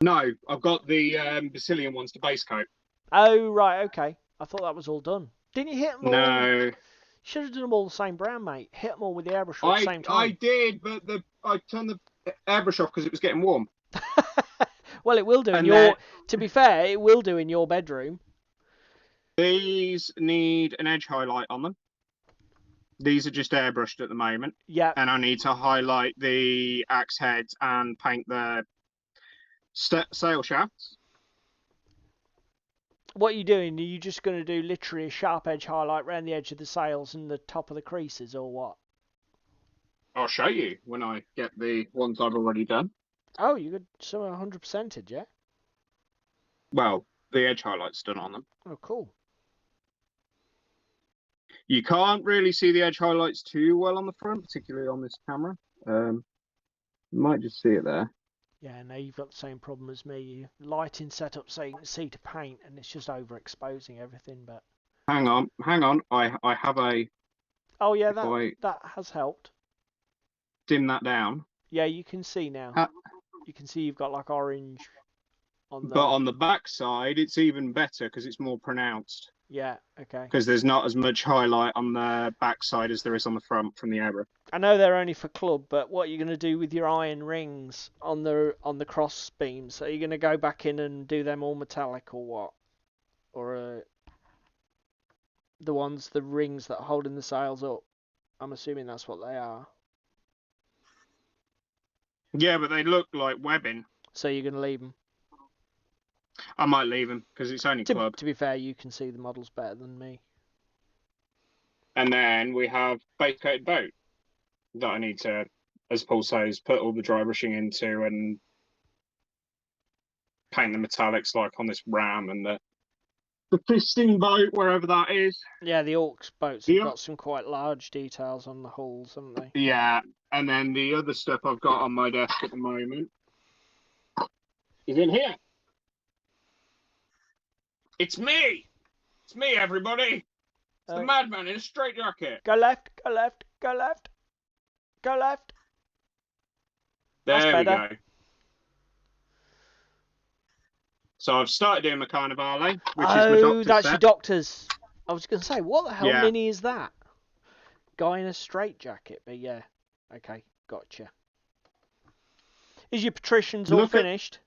No, I've got the Basilian ones to base coat. Oh right, okay. I thought that was all done. Didn't you hit them all? No, Should have done them all the same brand, mate. Hit them all with the airbrush at the I same I time. did, but I turned the airbrush off because it was getting warm. Well, it will do in And your. To be fair, it will do in your bedroom. these need an edge highlight on them. These are just airbrushed at the moment. Yeah. And I need to highlight the axe heads and paint the sail shafts. What are you doing? Are you just going to do literally a sharp edge highlight around the edge of the sails and the top of the creases, or what? I'll show you when I get the ones I've already done. Oh, you got some 100%ed, yeah? Well, the edge highlight's done on them. Oh, cool. You can't really see the edge highlights too well on the front, particularly on this camera. You might just see it there. Yeah, no, you've got the same problem as me. Your lighting set up so you can see to paint, and it's just overexposing everything. But Hang on. I have a. oh yeah, If I that has helped. dim that down. Yeah, you can see now. You can see you've got like orange on the. But on the back side, it's even better because it's more pronounced. Yeah, okay. Because there's not as much highlight on the back side as there is on the front from the airbrush. I know they're only for club, but what are you going to do with your iron rings on the cross beams? Are you going to go back in and do them all metallic or what? Or the rings that are holding the sails up? I'm assuming that's what they are. Yeah, but they look like webbing. So you're going to leave them? I might leave them because it's only club. To be fair, you can see the models better than me. And then we have base coated boat that I need to, as Paul says, put all the dry brushing into and paint the metallics like on this ram and the fisting boat, wherever that is. Yeah, the Orcs boats have got some quite large details on the hulls, haven't they? Yeah, and then the other stuff I've got on my desk at the moment is in here. It's me! It's me, everybody! It's the madman in a straight jacket. Go left, go left, go left, go left. There we go. So I've started doing my Carnivale, which is my doctor's that's set. your doctor's. I was going to say, what the hell mini is that? Guy in a straitjacket, but yeah. Okay, gotcha. Is your patricians all finished?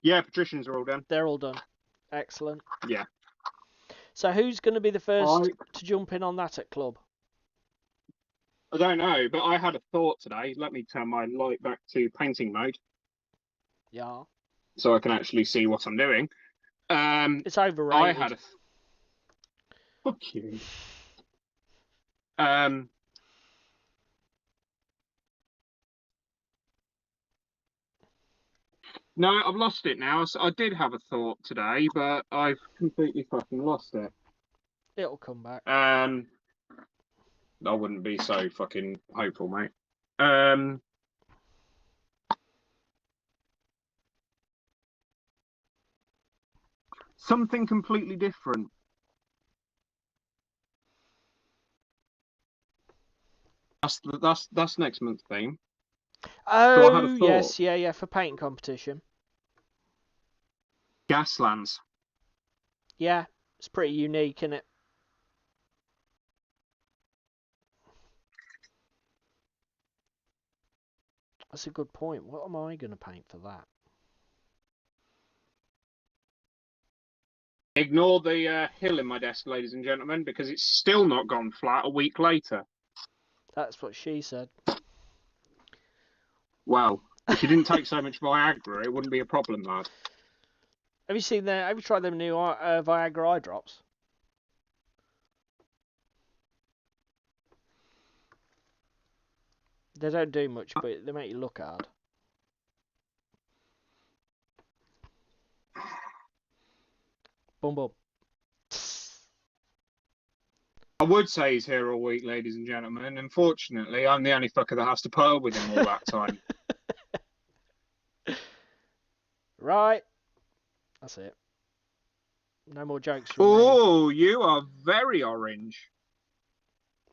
Yeah, patricians are all done. They're all done. Excellent. Yeah. So who's going to be the first to jump in on that at club? I don't know, but I had a thought today. Let me turn my light back to painting mode. Yeah. So I can actually see what I'm doing. It's overrated. I had a... Fuck you. No, I've lost it now. So I did have a thought today, but I've completely fucking lost it. It'll come back. I wouldn't be so fucking hopeful, mate. Something completely different. That's next month's theme. Oh, so I had a thought. Yes, yeah, for painting competition. Gaslands. Yeah, it's pretty unique, isn't it? That's a good point. What am I going to paint for that? Ignore the hill in my desk, ladies and gentlemen, because it's still not gone flat a week later. That's what she said. Well, if you didn't take so much Viagra, it wouldn't be a problem, lad. Have you tried them new Viagra eye drops? They don't do much, but they make you look hard. Boom, boom. I would say he's here all week, ladies and gentlemen. Unfortunately, I'm the only fucker that has to put up with him all that time. Right. That's it. No more jokes from me. Oh, you are very orange.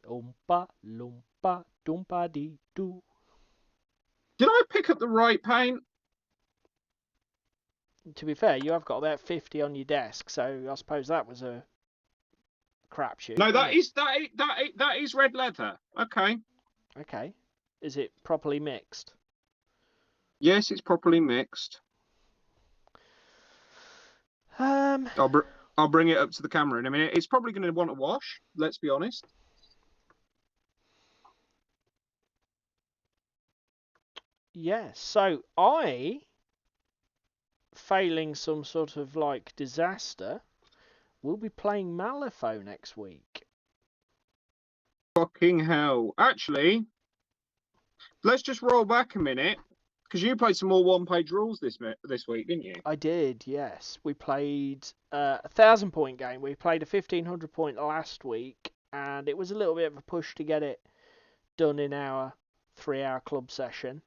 Oompa loompa doompa dee doo. Did I pick up the right paint? To be fair, you have got about 50 on your desk, so I suppose that was a crapshoot. No, wasn't it? that is red leather. Okay. Okay. Is it properly mixed? Yes, it's properly mixed. Um. I'll bring it up to the camera in a minute. It's probably going to want a wash. Let's be honest. Yeah. So failing some sort of like disaster, will be playing Malifaux next week. Fucking hell. Actually, let's just roll back a minute because you played some more one-page rules this week, didn't you? I did, yes. We played a 1,000-point game. We played a 1,500 point last week, and it was a little bit of a push to get it done in our 3-hour club session.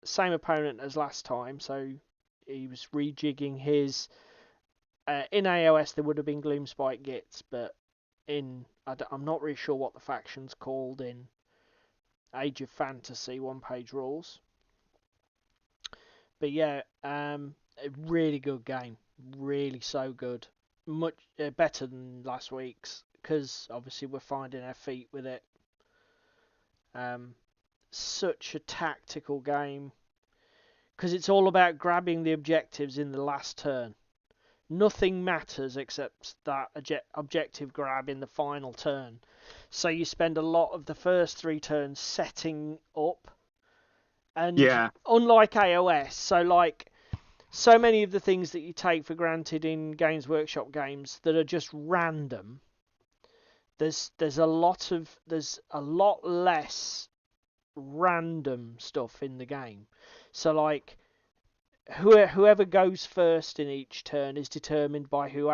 Same opponent as last time, so he was rejigging his. In AOS there would have been Gloomspite Gits, but I'm not really sure what the faction's called in Age of Fantasy one-page rules. But yeah, a really good game, really so good, much better than last week's because obviously we're finding our feet with it. Such a tactical game because it's all about grabbing the objectives in the last turn. Nothing matters except that objective grab in the final turn. So you spend a lot of the first 3 turns setting up. And Yeah. unlike AOS, so many of the things that you take for granted in Games Workshop games that are just random, there's a lot less random stuff in the game. So like whoever goes first in each turn is determined by who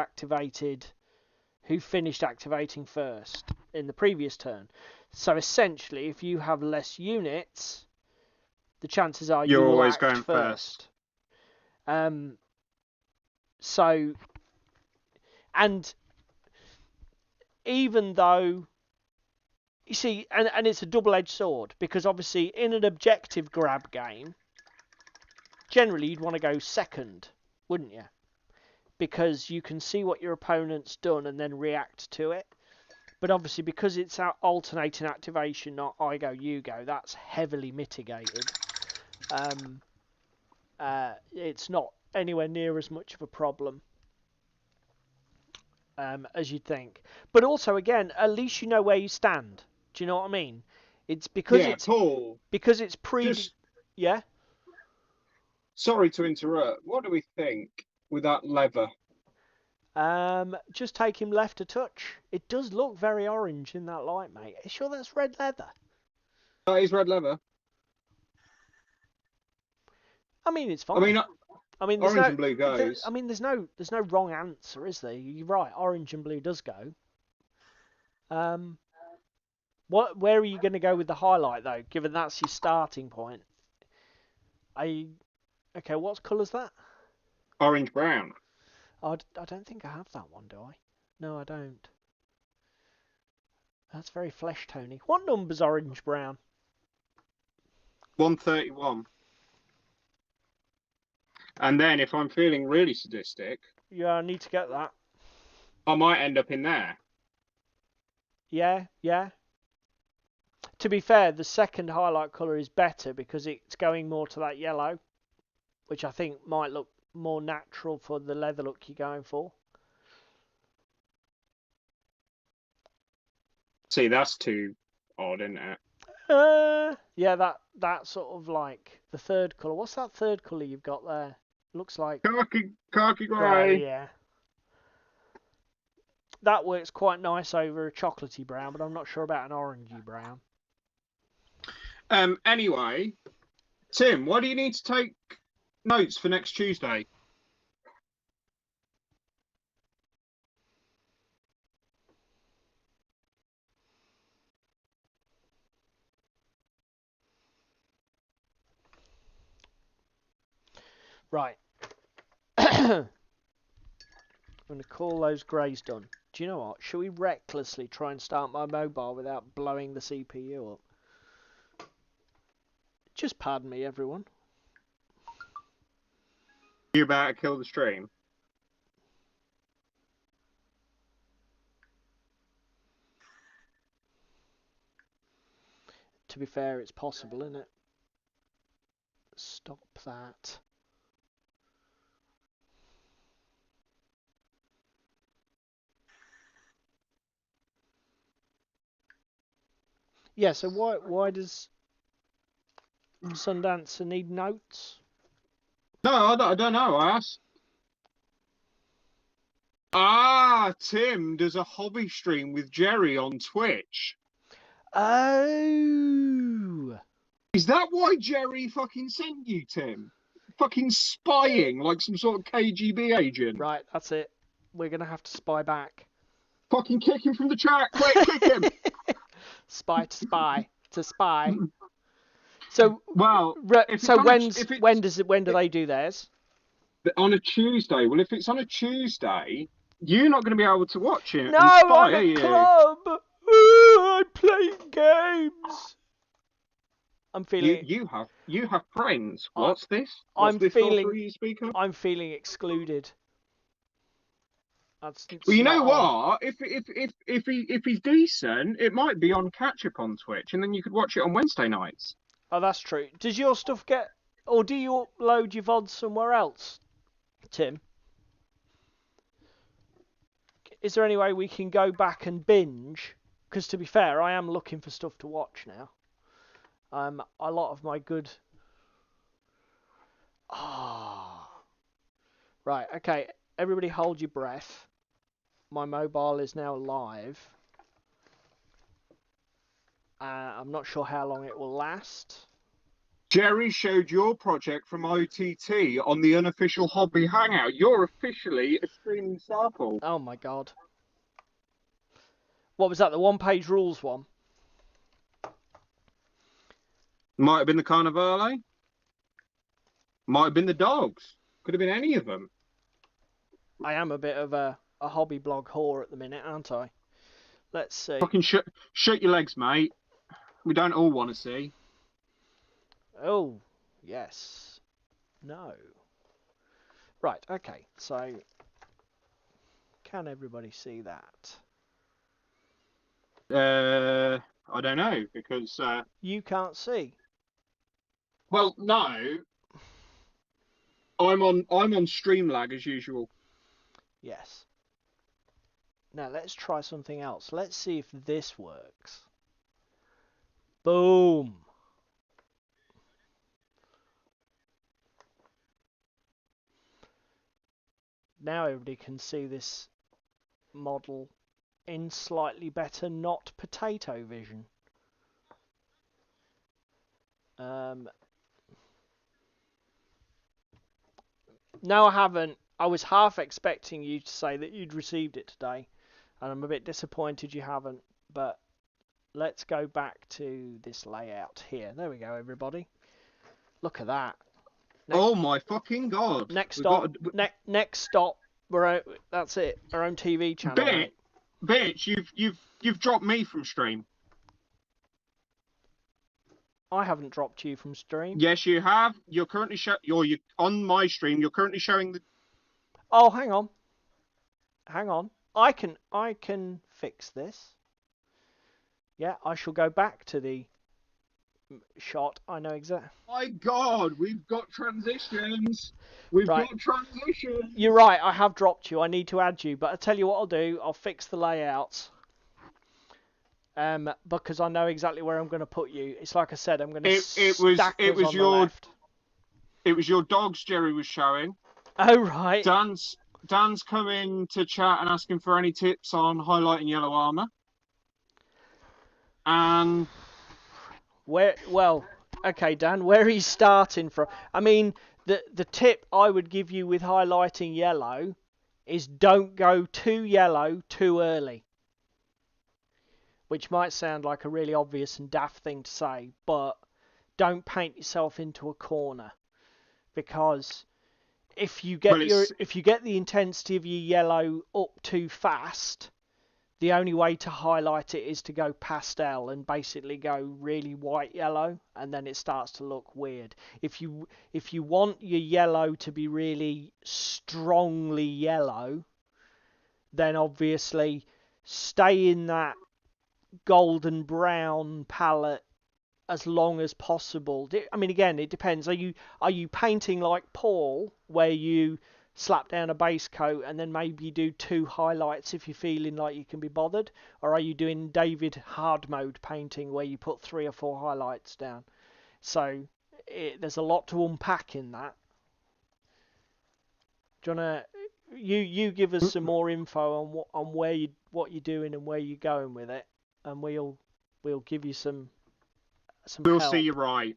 finished activating first in the previous turn. So essentially, if you have less units, the chances are you You're will always act going first. So, and even though you see, and it's a double-edged sword because obviously in an objective grab game, generally you'd want to go second, wouldn't you? Because you can see what your opponent's done and then react to it. But obviously because it's alternating activation, not I go, you go, that's heavily mitigated. It's not anywhere near as much of a problem as you'd think. But also, again, at least you know where you stand. Do you know what I mean? It's because Yeah, Paul. because it's yeah. Sorry to interrupt. What do we think with that leather? Just take him left a touch. It does look very orange in that light, mate. Are you sure that's red leather? That is red leather. I mean, it's fine. I mean, orange and blue goes. There's no wrong answer, is there? You're right. Orange and blue does go. Where are you going to go with the highlight though? Given that's your starting point. Okay? What colour's that? Orange brown. I don't think I have that one, do I? No, I don't. That's very flesh tony. What number's orange brown? 131. And then if I'm feeling really sadistic, Yeah, I need to get that. I might end up in there. Yeah. To be fair, the second highlight colour is better because it's going more to that yellow, which I think might look more natural for the leather look you're going for. See, that's too odd, isn't it? Yeah, that sort of like the third colour. What's that third colour you've got there? Looks like Khaki grey. Yeah. That works quite nice over a chocolatey brown, but I'm not sure about an orangey brown. Anyway, Tim, why do you need to take notes for next Tuesday? Right. I'm going to call those greys done. Do you know what? Should we recklessly try and start my mobile without blowing the CPU up? Just pardon me, everyone. You about to kill the stream? To be fair, it's possible, isn't it? Stop that. Yeah, so why does Sundancer need notes? No, I don't know. I asked. Ah, Tim does a hobby stream with Jerry on Twitch. Oh! Is that why Jerry fucking sent you, Tim? Fucking spying like some sort of KGB agent. Right, that's it. We're going to have to spy back. Fucking kick him from the chat. Quick, kick him. Spy to spy to spy. So well, when do they do theirs? On a Tuesday. Well, if it's on a Tuesday, you're not going to be able to watch it. No, and spy, I'm at club. I'm playing games. I'm feeling. You have friends. What's this? What's I'm this feeling. sorcery you speak of? I'm feeling excluded. Well, you know what? If he's decent, it might be on catch up on Twitch, and then you could watch it on Wednesday nights. Oh, that's true. Does your stuff get, or do you upload your VODs somewhere else, Tim? Is there any way we can go back and binge? Because to be fair, I am looking for stuff to watch now. A lot of my good. Right. Okay. Everybody, hold your breath. My mobile is now live. I'm not sure how long it will last. Jerry showed your project from OTT on the unofficial hobby hangout. You're officially a streaming sample. Oh my god. What was that? The one-page rules one? Might have been the Carnivale. Might have been the dogs. Could have been any of them. I am a bit of a hobby blog whore at the minute, aren't I? Let's see. Fucking shut your legs, mate. We don't all want to see. Oh, yes. No. Right, okay. So, can everybody see that? I don't know, because... You can't see? Well, no. I'm on Streamlag as usual. Yes. Now, let's try something else. Let's see if this works. Boom. Now everybody can see this model in slightly better not potato vision. No, I haven't. I was half expecting you to say that you'd received it today, and I'm a bit disappointed you haven't. But let's go back to this layout here. There we go, everybody. Look at that. Oh my fucking god! Next stop. Next stop. That's it. Our own TV channel. Bitch, you've dropped me from stream. I haven't dropped you from stream. Yes, you have. You're currently you're on my stream. You're currently showing the. Oh, hang on. Hang on. I can fix this. Yeah, I shall go back to the shot. I know exactly. My God, we've got transitions. We've got transitions. You're right. I have dropped you. I need to add you, but I tell you what I'll do. I'll fix the layouts. Because I know exactly where I'm going to put you. It's like I said, I'm going to stack us on the left. It was your dogs Jerry was showing. Oh, right. Dan's come in to chat and asking for any tips on highlighting yellow armour. And... Well, okay, Dan, where are you starting from? I mean, the tip I would give you with highlighting yellow is don't go too yellow too early. Which might sound like a really obvious and daft thing to say, but don't paint yourself into a corner. Because if you get Well, if you get the intensity of your yellow up too fast, the only way to highlight it is to go pastel and basically go really white yellow, and then it starts to look weird. If you want your yellow to be really strongly yellow, then obviously stay in that golden brown palette as long as possible. I mean, again, it depends. Are you painting like Paul, where you slap down a base coat and then maybe do 2 highlights if you're feeling like you can be bothered? Or are you doing David hard mode painting, where you put 3 or 4 highlights down? So there's a lot to unpack in that. Do you wanna you give us some more info on what you're doing and where you're going with it, and we'll give you some we'll help. see you right.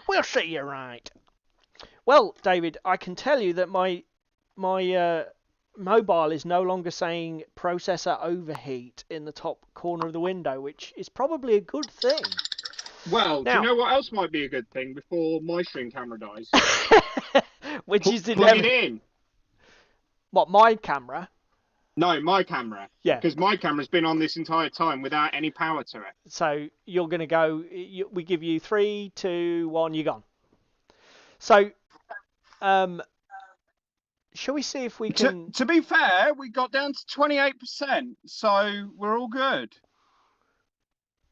We'll see you right. Well, David, I can tell you that my mobile is no longer saying processor overheat in the top corner of the window, which is probably a good thing. Well, Now, do you know what else might be a good thing before my stream camera dies? which is plug it in. What, my camera? No, my camera. Yeah. Because my camera's been on this entire time without any power to it. So you're going to go, we give you 3, 2, 1, you're gone. So, shall we see if we can... To be fair, we got down to 28%, so we're all good.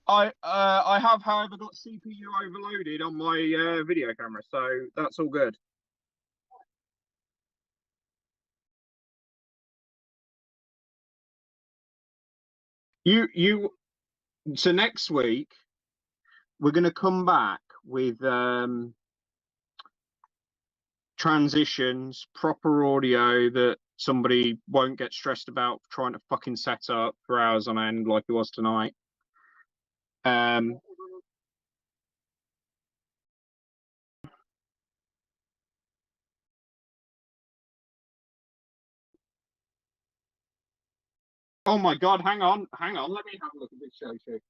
I have, however, got CPU overloaded on my video camera, so that's all good. So next week we're going to come back with transitions, proper audio that somebody won't get stressed about trying to fucking set up for hours on end like it was tonight. Oh my god, hang on, let me have a look at this show sheet.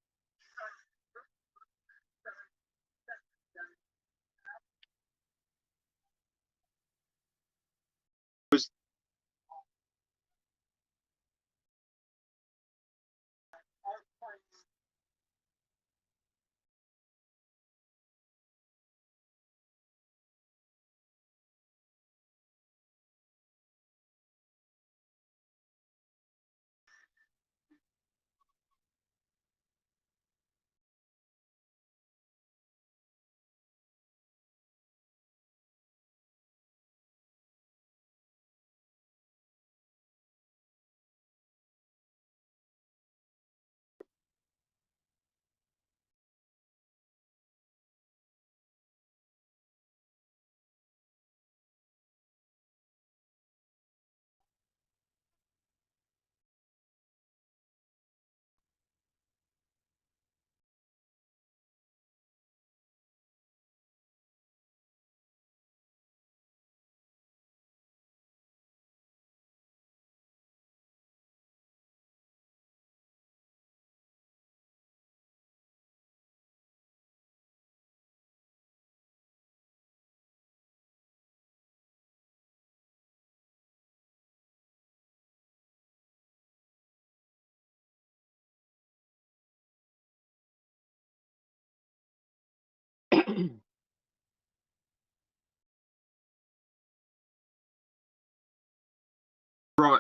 Right.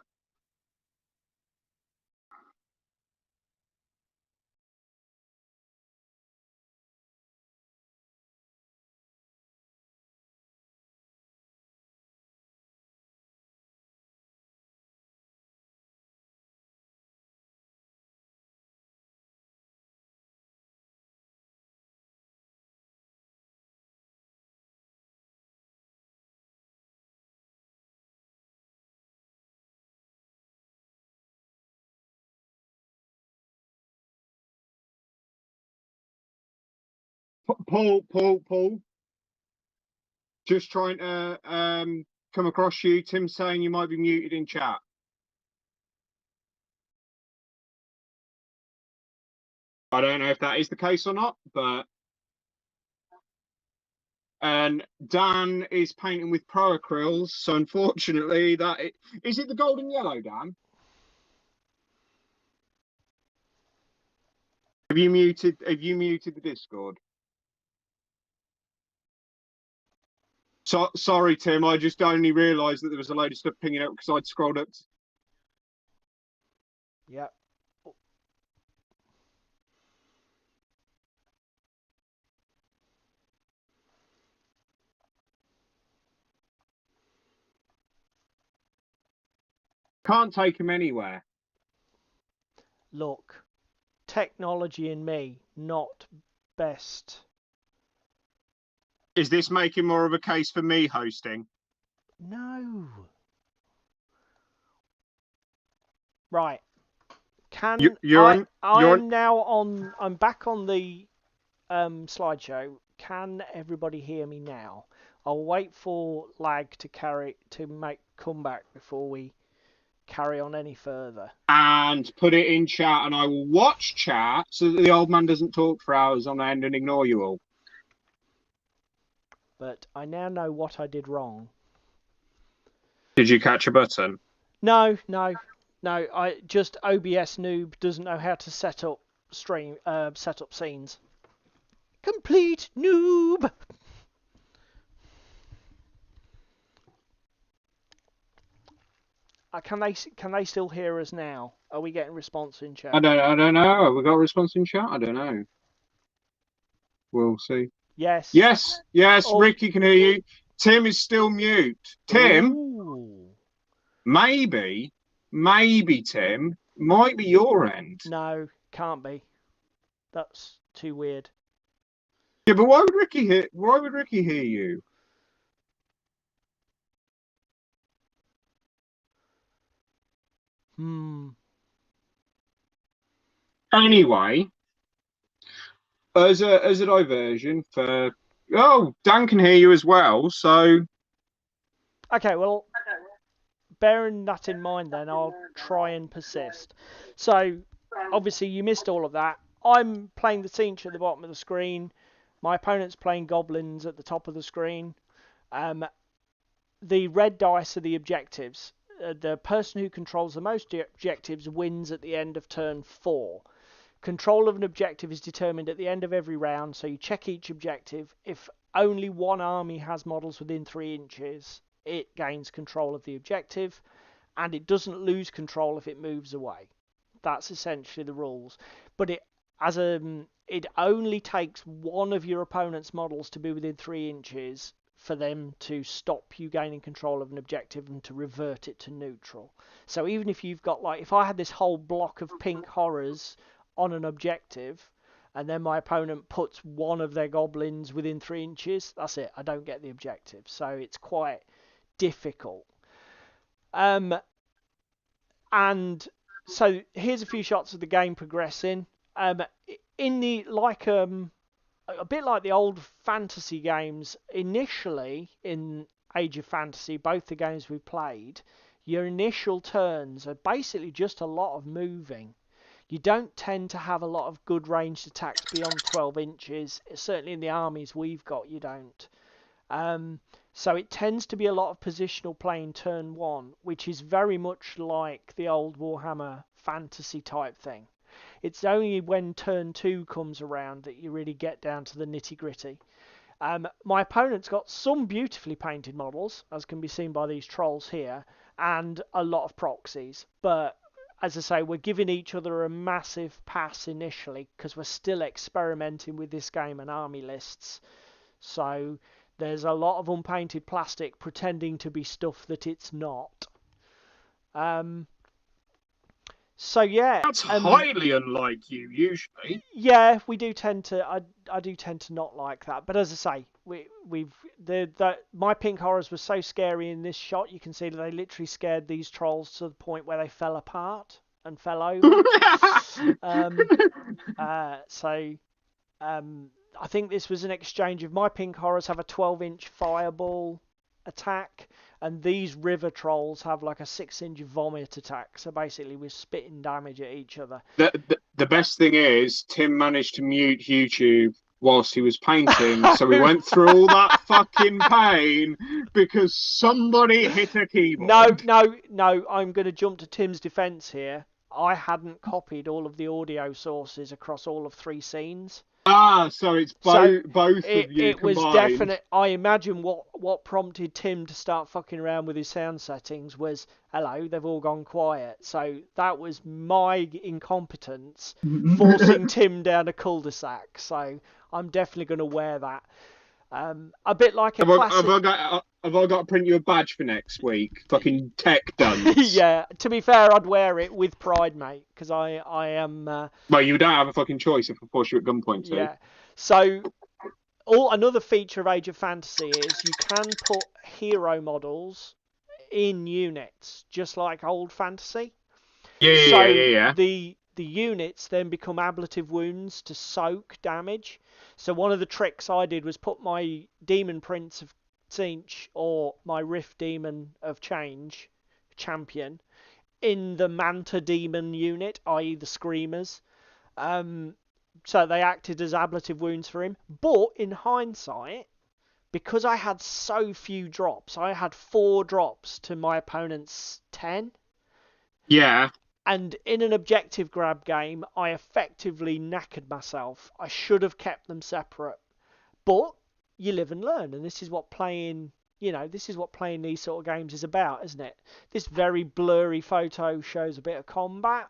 Paul. Just trying to come across you. Tim saying you might be muted in chat. I don't know if that is the case or not, but And Dan is painting with pro acryls, so unfortunately, is it the golden yellow, Dan? Have you muted the Discord? So sorry, Tim. I just only realised that there was a load of stuff pinging up because I'd scrolled up. Yep. Can't take him anywhere. Look, technology and me, not best. Is this making more of a case for me hosting? No. Right. I'm back on the slideshow. Can everybody hear me now? I'll wait for lag to come back before we carry on any further. And put it in chat, and I will watch chat so that the old man doesn't talk for hours on end and ignore you all. But I now know what I did wrong. Did you catch a button? No. I just OBS noob doesn't know how to set up scenes. Complete noob. Can they still hear us now? Are we getting response in chat? I don't know. Have we got a response in chat? I don't know. We'll see. Yes. Oh. Ricky can hear you. Tim is still mute. Tim. Ooh. Maybe Tim might be your end. No, can't be. That's too weird. Yeah, but why would Ricky hear you? Anyway, as a diversion for Dan can hear you as well, so okay, well, bearing that in mind then I'll try and persist. So obviously you missed all of that. I'm playing the Tzeentch at the bottom of the screen. My opponent's playing goblins at the top of the screen. The red dice are the objectives. The person who controls the most objectives wins at the end of turn 4. Control of an objective is determined at the end of every round, so you check each objective. If only one army has models within 3 inches, it gains control of the objective, and it doesn't lose control if it moves away. That's essentially the rules. But it only takes one of your opponent's models to be within 3 inches for them to stop you gaining control of an objective and to revert it to neutral. So even if you've got, like, if I had this whole block of pink horrors on an objective, and then my opponent puts one of their goblins within 3 inches, that's it. I don't get the objective. So it's quite difficult. And so here's a few shots of the game progressing. In the a bit like the old fantasy games, initially in Age of Fantasy, both the games we played, your initial turns are basically just a lot of moving. You don't tend to have a lot of good ranged attacks beyond 12 inches. Certainly in the armies we've got, you don't. So it tends to be a lot of positional play in turn 1, which is very much like the old Warhammer fantasy type thing. It's only when turn 2 comes around that you really get down to the nitty gritty. My opponent's got some beautifully painted models, as can be seen by these trolls here, and a lot of proxies. But as I say, we're giving each other a massive pass initially because we're still experimenting with this game and army lists. So there's a lot of unpainted plastic pretending to be stuff that it's not. So yeah, that's highly unlike you usually. Yeah, we do tend to. I do tend to not like that. But as I say, my pink horrors were so scary in this shot. You can see that they literally scared these trolls to the point where they fell apart and fell over. I think this was an exchange of my pink horrors have a 12-inch fireball attack, and these river trolls have like a 6-inch vomit attack. So basically, we're spitting damage at each other. The best thing is Tim managed to mute YouTube whilst he was painting. So we went through all that fucking pain because somebody hit a keyboard. No. I'm going to jump to Tim's defence here. I hadn't copied all of the audio sources across all of 3 scenes. Ah, so it's both of you it was combined. definite. I imagine what prompted Tim to start fucking around with his sound settings was, hello, they've all gone quiet. So that was my incompetence forcing Tim down a cul-de-sac. So I'm definitely going to wear that. A bit like a classic. Have I got to print you a badge for next week? Fucking tech dunce. Yeah, to be fair, I'd wear it with pride, mate, because I am. Well, you don't have a fucking choice if I force you at gunpoint. So. Yeah. So, another feature of Age of Fantasy is you can put hero models in units, just like old fantasy. Yeah. The units then become ablative wounds to soak damage. So one of the tricks I did was put my Demon Prince of Tzeentch or my Rift Demon of Change champion in the Manta Demon unit, i.e. the Screamers. So they acted as ablative wounds for him. But in hindsight, because I had so few drops, I had 4 drops to my opponent's 10. Yeah. And in an objective grab game, I effectively knackered myself. I should have kept them separate. But you live and learn, and this is what playing these sort of games is about, isn't it? This very blurry photo shows a bit of combat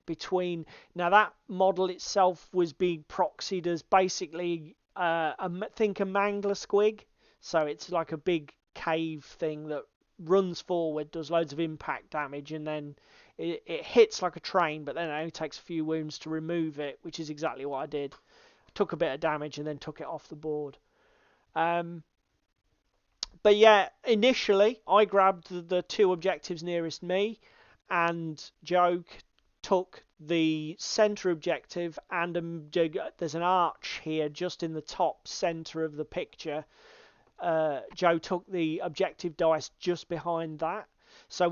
between. Now that model itself was being proxied as basically think a mangler squig. So it's like a big cave thing that runs forward, does loads of impact damage, and then it hits like a train, but then it only takes a few wounds to remove it, which is exactly what I did. Took a bit of damage and then took it off the board. But yeah, initially I grabbed the 2 objectives nearest me, and Joe took the centre objective, and there's an arch here just in the top centre of the picture. Joe took the objective dice just behind that. So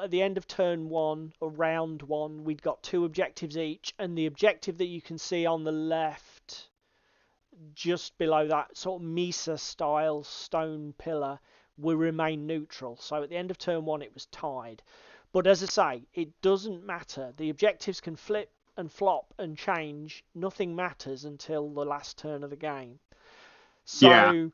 at the end of turn 1 or round 1, we'd got 2 objectives each, and the objective that you can see on the left, just below that sort of Mesa style stone pillar, will remain neutral. So at the end of turn 1, it was tied. But as I say, it doesn't matter. The objectives can flip and flop and change. Nothing matters until the last turn of the game. So. Yeah.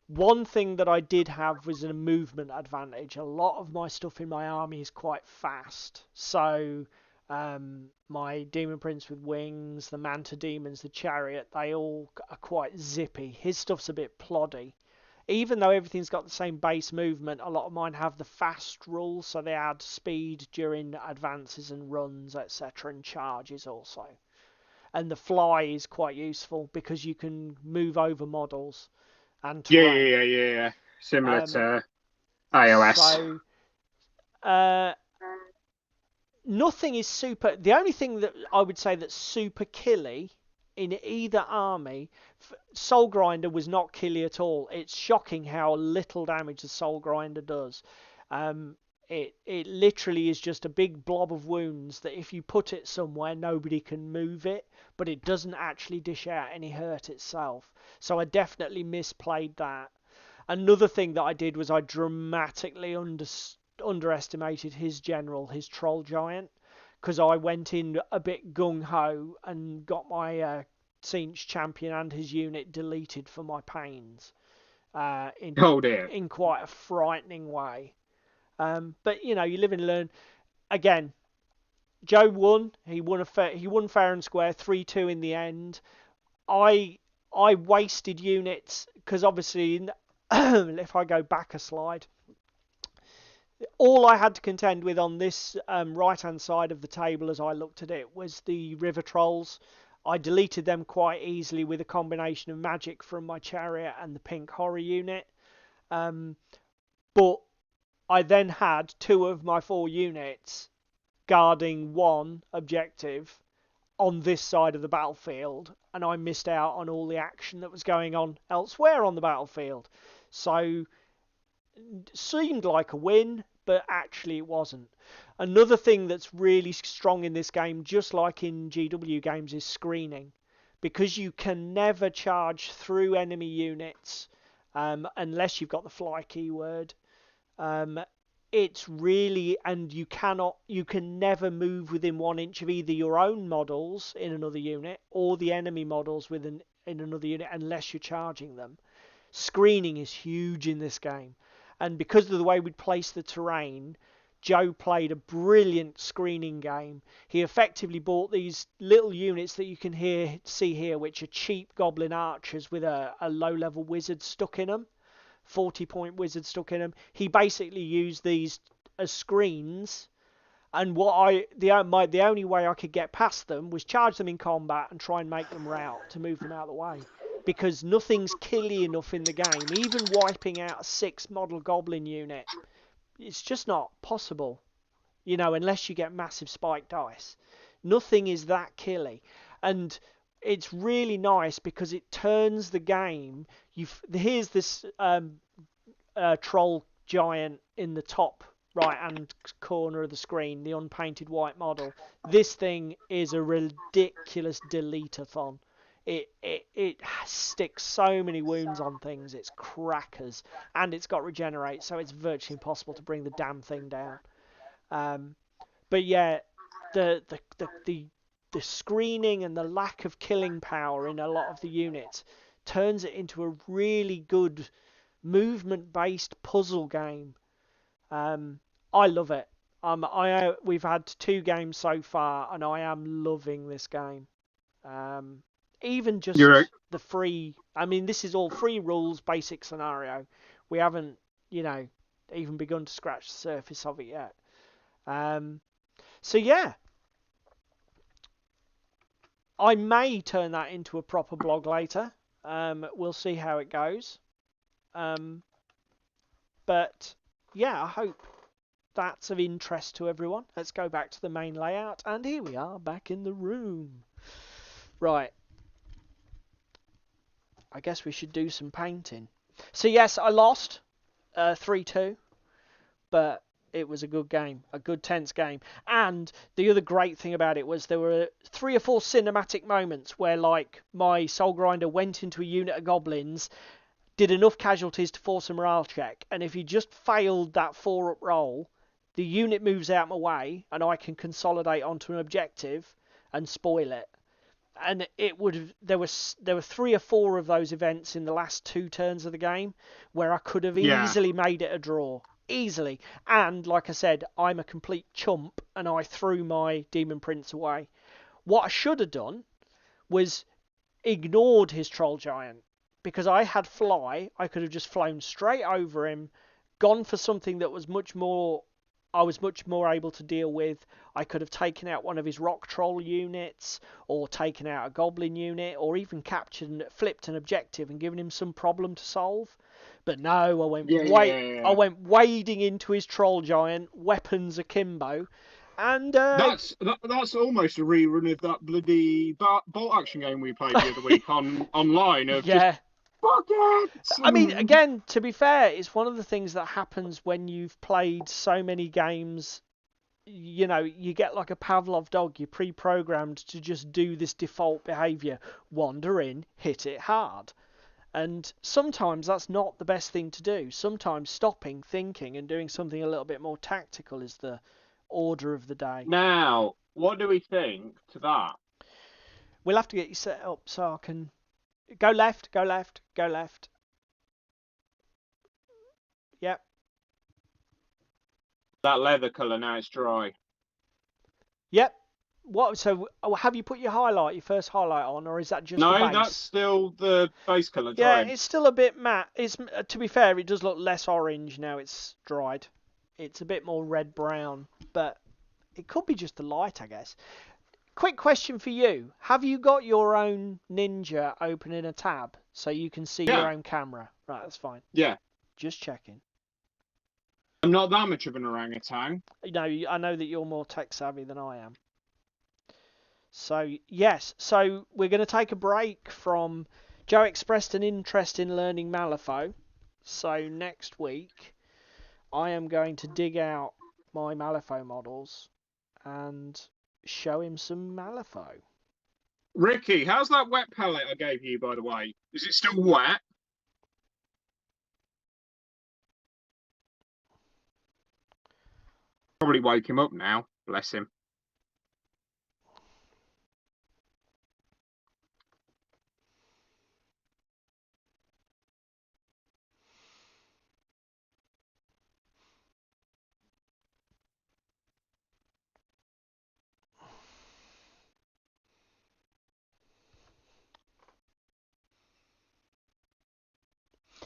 One thing that I did have was a movement advantage. A lot of my stuff in my army is quite fast. So my Demon Prince with wings, the Manta Demons, the Chariot, they all are quite zippy. His stuff's a bit ploddy. Even though everything's got the same base movement, a lot of mine have the fast rule, so they add speed during advances and runs, etc., and charges also. And the fly is quite useful because you can move over models. And yeah. Similar to iOS. So, nothing is super. The only thing that I would say that's super killy in either army, Soul Grinder was not killy at all. It's shocking how little damage the Soul Grinder does. It literally is just a big blob of wounds that if you put it somewhere, nobody can move it, but it doesn't actually dish out any hurt itself. So I definitely misplayed that. Another thing that I did was I dramatically underestimated his general, his troll giant, because I went in a bit gung-ho and got my Tzeentch champion and his unit deleted for my pains in quite a frightening way. But you live and learn. Again, Joe won. He won fair and square, 3-2 in the end. I wasted units because obviously, if I go back a slide, all I had to contend with on this right-hand side of the table as I looked at it was the river trolls. I deleted them quite easily with a combination of magic from my chariot and the pink horror unit. But I then had 2 of my 4 units guarding 1 objective on this side of the battlefield, and I missed out on all the action that was going on elsewhere on the battlefield. So, seemed like a win, but actually it wasn't. Another thing that's really strong in this game, just like in GW games, is screening. because you can never charge through enemy units unless you've got the fly keyword. It's really, and you can never move within 1 inch of either your own models in another unit or the enemy models in another unit unless you're charging them. Screening is huge in this game, and because of the way we'd place the terrain, Joe played a brilliant screening game. He effectively bought these little units that you can see here, which are cheap goblin archers with a low-level wizard stuck in them. 40-point wizard stuck in them. He basically used these as screens, and the only way I could get past them was charge them in combat and try and make them rout to move them out of the way, because nothing's killy enough in the game. Even wiping out a 6 model goblin unit, it's just not possible, unless you get massive spike dice. Nothing is that killy, and it's really nice because it turns the game. Here's this troll giant in the top right hand corner of the screen, the unpainted white model. This thing is a ridiculous delete-a-thon. It sticks so many wounds on things. It's crackers, and it's got regenerate, so it's virtually impossible to bring the damn thing down. But yeah, the screening and the lack of killing power in a lot of the units turns it into a really good movement-based puzzle game. I love it. We've had 2 games so far, and I am loving this game. Even just the free. I mean, this is all free rules, basic scenario. We haven't, even begun to scratch the surface of it yet. So yeah. I may turn that into a proper blog later. We'll see how it goes. But yeah, I hope that's of interest to everyone. Let's go back to the main layout, and here we are back in the room. Right. I guess we should do some painting. So yes, I lost 3-2, but it was a good game, a good tense game. And the other great thing about it was there were 3 or 4 cinematic moments where, like, my soul grinder went into a unit of goblins, did enough casualties to force a morale check, and if he just failed that 4-up roll, the unit moves out my way, and I can consolidate onto an objective and spoil it. And there were 3 or 4 of those events in the last 2 turns of the game where I could have easily made it a draw. Easily. And like I said, I'm a complete chump, and I threw my Demon Prince away. What I should have done was ignored his Troll Giant, because I had fly. I could have just flown straight over him, gone for something that was I was much more able to deal with. I could have taken out one of his rock troll units, or taken out a goblin unit, or even flipped an objective and given him some problem to solve. But no, I went wading into his troll giant, weapons akimbo, and that's almost a rerun of that bloody bolt action game we played the other week online. Yeah. Fuck it! I mean, again, to be fair, it's one of the things that happens when you've played so many games. You get like a Pavlov dog. You're pre-programmed to just do this default behaviour. Wander in, hit it hard. And sometimes that's not the best thing to do. Sometimes stopping, thinking, and doing something a little bit more tactical is the order of the day. Now, what do we think to that? We'll have to get you set up so I can... Go left, go left, go left. Yep. That leather colour, now it's dry. Yep. What? So have you put your first highlight on, or is that just the base? No, that's still the base colour Yeah, drying. it's still a bit matte. To be fair, it does look less orange now it's dried. It's a bit more red-brown, but it could be just the light, I guess. Quick question for you. Have you got your own Ninja open in a tab so you can see your own camera? Right, that's fine. Yeah. Just checking. I'm not that much of an orangutan. No, I know that you're more tech savvy than I am. So, yes. So, we're going to take a break from... Joe expressed an interest in learning Malifaux. So, next week, I am going to dig out my Malifaux models and show him some Malifaux. Ricky, how's that wet pallet I gave you, by the way? Is it still wet? Probably wake him up now. Bless him.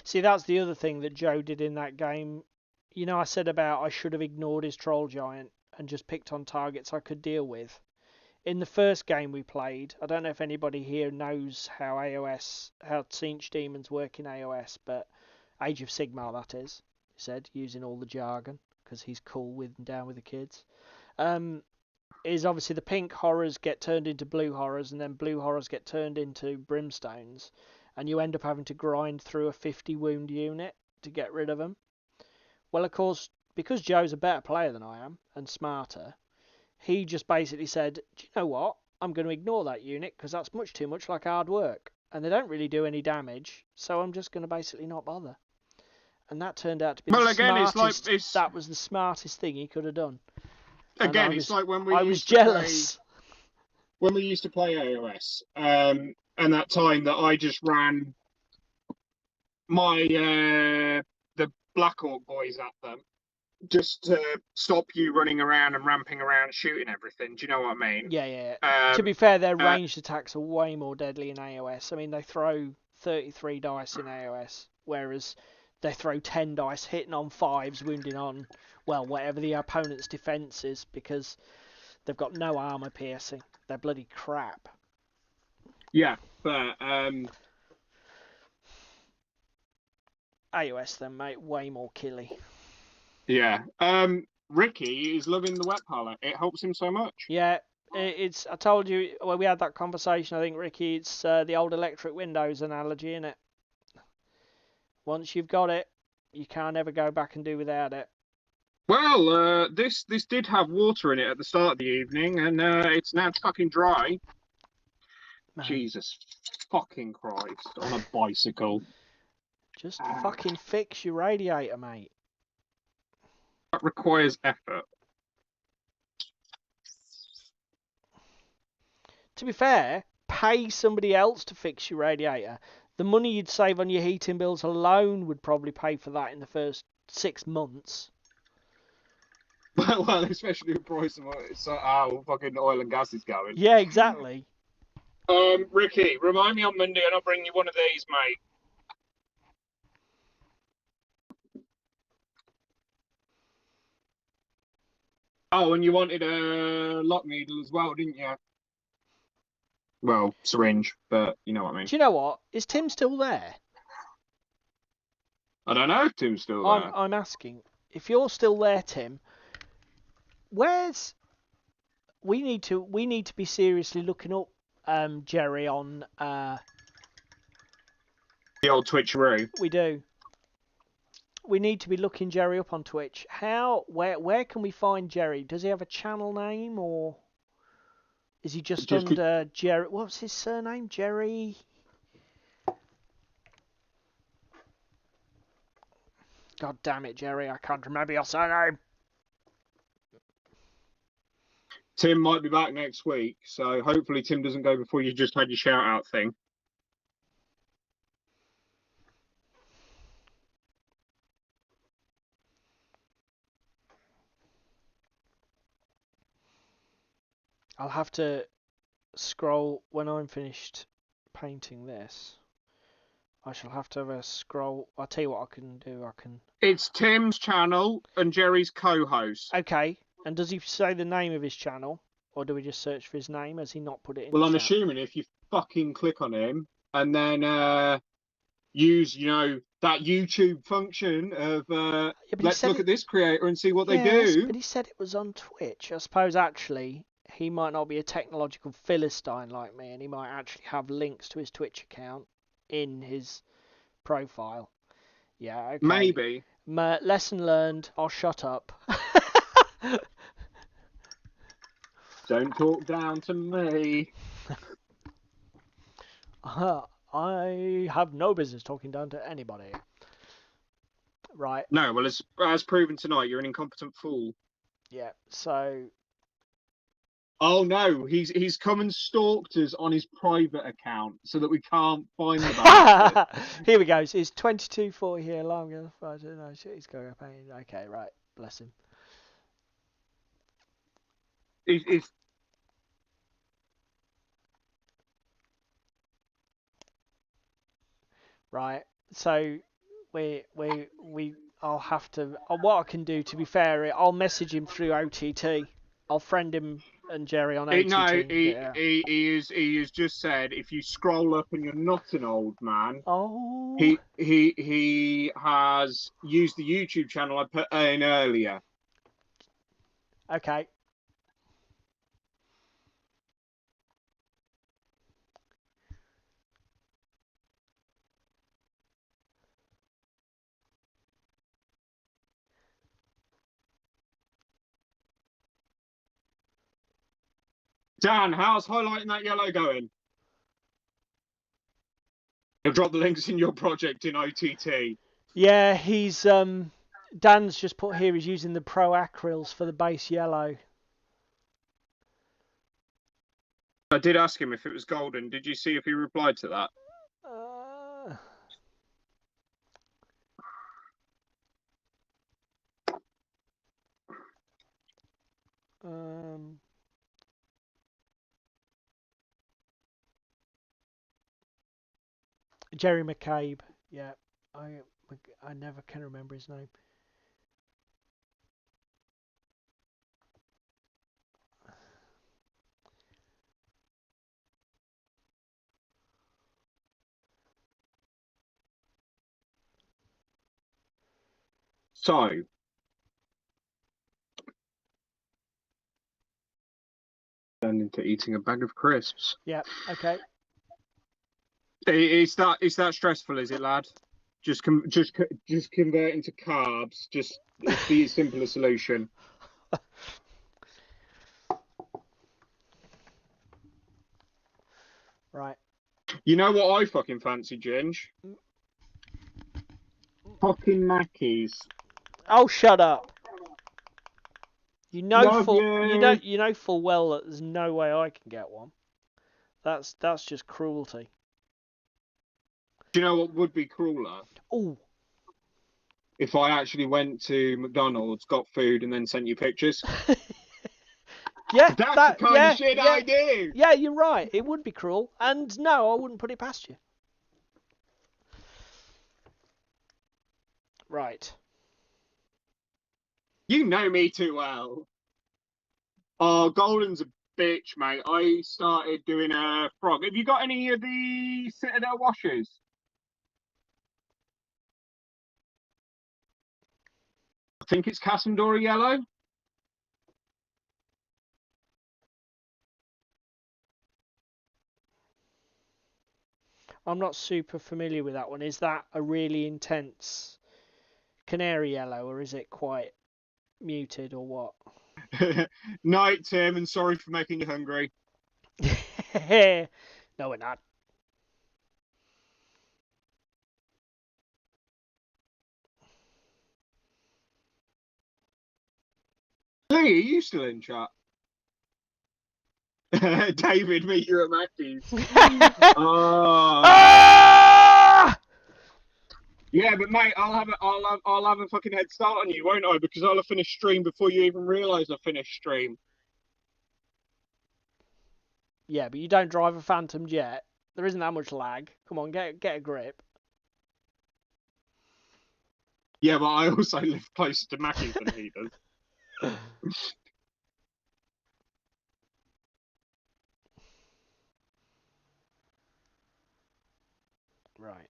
See, that's the other thing that Joe did in that game. You know, I said about I should have ignored his troll giant and just picked on targets I could deal with. In the first game we played, I don't know if anybody here knows how Tzeentch demons work in AOS, but Age of Sigmar, that is, he said, using all the jargon, because he's cool with and down with the kids. Is obviously the pink horrors get turned into blue horrors, and then blue horrors get turned into brimstones, and you end up having to grind through a 50 wound unit to get rid of them. Well, of course, because Joe's a better player than I am, and smarter, he just basically said, do you know what? I'm going to ignore that unit because that's much too much like hard work. And they don't really do any damage, so I'm just going to basically not bother. And that turned out to be the smartest. That was the smartest thing he could have done. Again, it's like when we I was jealous. When we used to play AOS, and that time that I just ran my the Black Orc boys at them, just to stop you running around and ramping around shooting everything. Do you know what I mean? Yeah. To be fair, their ranged attacks are way more deadly in AOS. I mean, they throw 33 dice in AOS, whereas they throw 10 dice hitting on 5s, wounding on, well, whatever the opponent's defense is, because they've got no armor piercing. They're bloody crap. Yeah, but AOS then, mate, way more killy. Yeah. Ricky is loving the wet palette. It helps him so much. Yeah, it's. I told you when we had that conversation. I think Ricky, it's the old electric windows analogy, isn't it? Once you've got it, you can't ever go back and do without it. Well, this did have water in it at the start of the evening, and it's now fucking dry. Man. Jesus fucking Christ! On a bicycle. Just fucking fix your radiator, mate. That requires effort. To be fair, pay somebody else to fix your radiator. The money you'd save on your heating bills alone would probably pay for that in the first 6 months. Well, especially the price of how fucking oil and gas is going. Yeah, exactly. Ricky, remind me on Monday and I'll bring you one of these, mate. Oh, and you wanted a lock needle as well, didn't you? Well, syringe, but you know what I mean. Do you know what? Is Tim still there? I don't know if Tim's still there. I'm asking. If you're still there, Tim, where's... We need to be seriously looking up Jerry on... The old Twitcheroo. We do. We need to be looking Jerry up on Twitch. Where can we find Jerry? Does he have a channel name, or is he just under Jerry? What's his surname? Jerry. God damn it, Jerry! I can't remember your surname. Tim might be back next week, so hopefully Tim doesn't go before you just had your shout out thing. I'll have to scroll when I'm finished painting this. I shall have to have a scroll. I'll tell you what I can do. It's Tim's channel and Jerry's co-host. Okay. And does he say the name of his channel, or do we just search for his name? Has he not put it in? Well, I'm assuming if you fucking click on him and then use, that YouTube function of let's look at this creator and see what they do. But he said it was on Twitch. I suppose actually he might not be a technological philistine like me, and he might actually have links to his Twitch account in his profile. Yeah, okay. Maybe. Lesson learned. I'll shut up. Don't talk down to me. I have no business talking down to anybody. Right. No, well, as proven tonight, you're an incompetent fool. Yeah. So. Oh no, he's come and stalked us on his private account so that we can't find the bastard. Here we go. So it's 22:40 here. Alarm goes off. No, he's going up. Okay, right. Bless him. He's Right. So I'll have to. What I can do, to be fair, I'll message him through OTT. I'll friend him and Jerry on OTT. No, Yeah. he has just said if you scroll up and you're not an old man, Oh. he has used the YouTube channel I put in earlier. Okay. Dan, how's highlighting that yellow going? I'll drop the links in your project in OTT. Yeah, he's Dan's just put here he's using the Pro Acryls for the base yellow. I did ask him if it was golden. Did you see if he replied to that? Jerry McCabe. Yeah, I never can remember his name. So, turned into eating a bag of crisps. Yeah. Okay. It's that stressful, is it, lad? Just convert into carbs. Just it's the simpler solution. Right. You know what I fucking fancy, Ginge? Fucking Mackies. Oh, shut up. You know Love you know full well that there's no way I can get one. That's just cruelty. Do you know what would be crueler? Oh. If I actually went to McDonald's, got food, and then sent you pictures. Yeah, that's the kind of shit I do. Yeah, you're right. It would be cruel, and no, I wouldn't put it past you. Right. You know me too well. Oh, Golden's a bitch, mate. I started doing a frog. Have you got any of the Citadel washers? I think it's Casandora yellow. I'm not super familiar with that one. Is that a really intense canary yellow, or is it quite muted, or what? Night, Tim, and sorry for making you hungry. No, we're not. Lee, are you still in chat? David, meet you at Mackey's. Ah! Yeah, but mate, I'll have a fucking head start on you, won't I? Because I'll have finished stream before you even realise I finished stream. Yeah, but you don't drive a Phantom jet. There isn't that much lag. Come on, get a grip. Yeah, but I also live closer to Mackey's than he does. Right.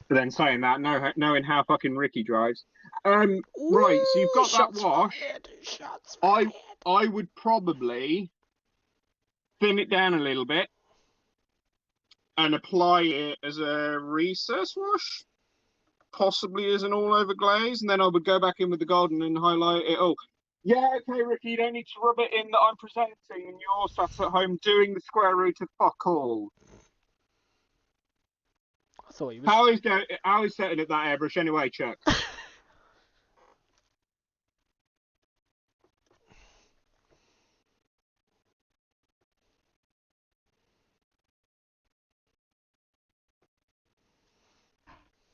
But then saying that, knowing how fucking Ricky drives. Ooh, right, so you've got that wash. Fired. Shots fired. I would probably thin it down a little bit and apply it as a recess wash, possibly as an all-over glaze, and then I would go back in with the golden and highlight it all. Yeah, okay, Ricky, you don't need to rub it in that I'm presenting and you're sat at home doing the square root of fuck all. I thought he was. How is setting up that airbrush anyway, Chuck?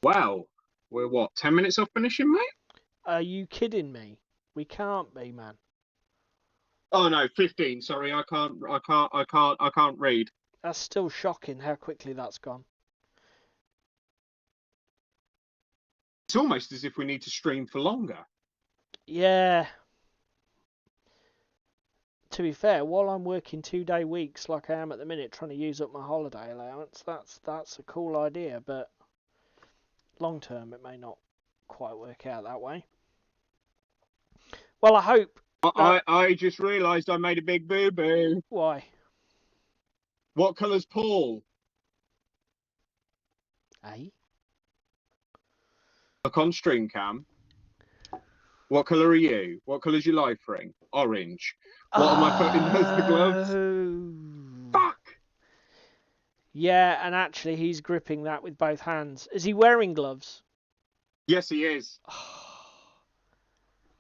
Wow, we're what, 10 minutes off finishing, mate? Are you kidding me? We can't be, man. Oh no, 15. Sorry, I can't read. That's still shocking how quickly that's gone. It's almost as if we need to stream for longer. Yeah. To be fair, while I'm working 2-day weeks like I am at the minute, trying to use up my holiday allowance, that's a cool idea. But long term, it may not quite work out that way. Well, I hope. I just realised I made a big boo boo. Why? What colour's Paul? Eh? Look on stream cam. What colour are you? What colour's your life ring? Orange. What am I putting as the gloves? Fuck! Yeah, and actually he's gripping that with both hands. Is he wearing gloves? Yes, he is.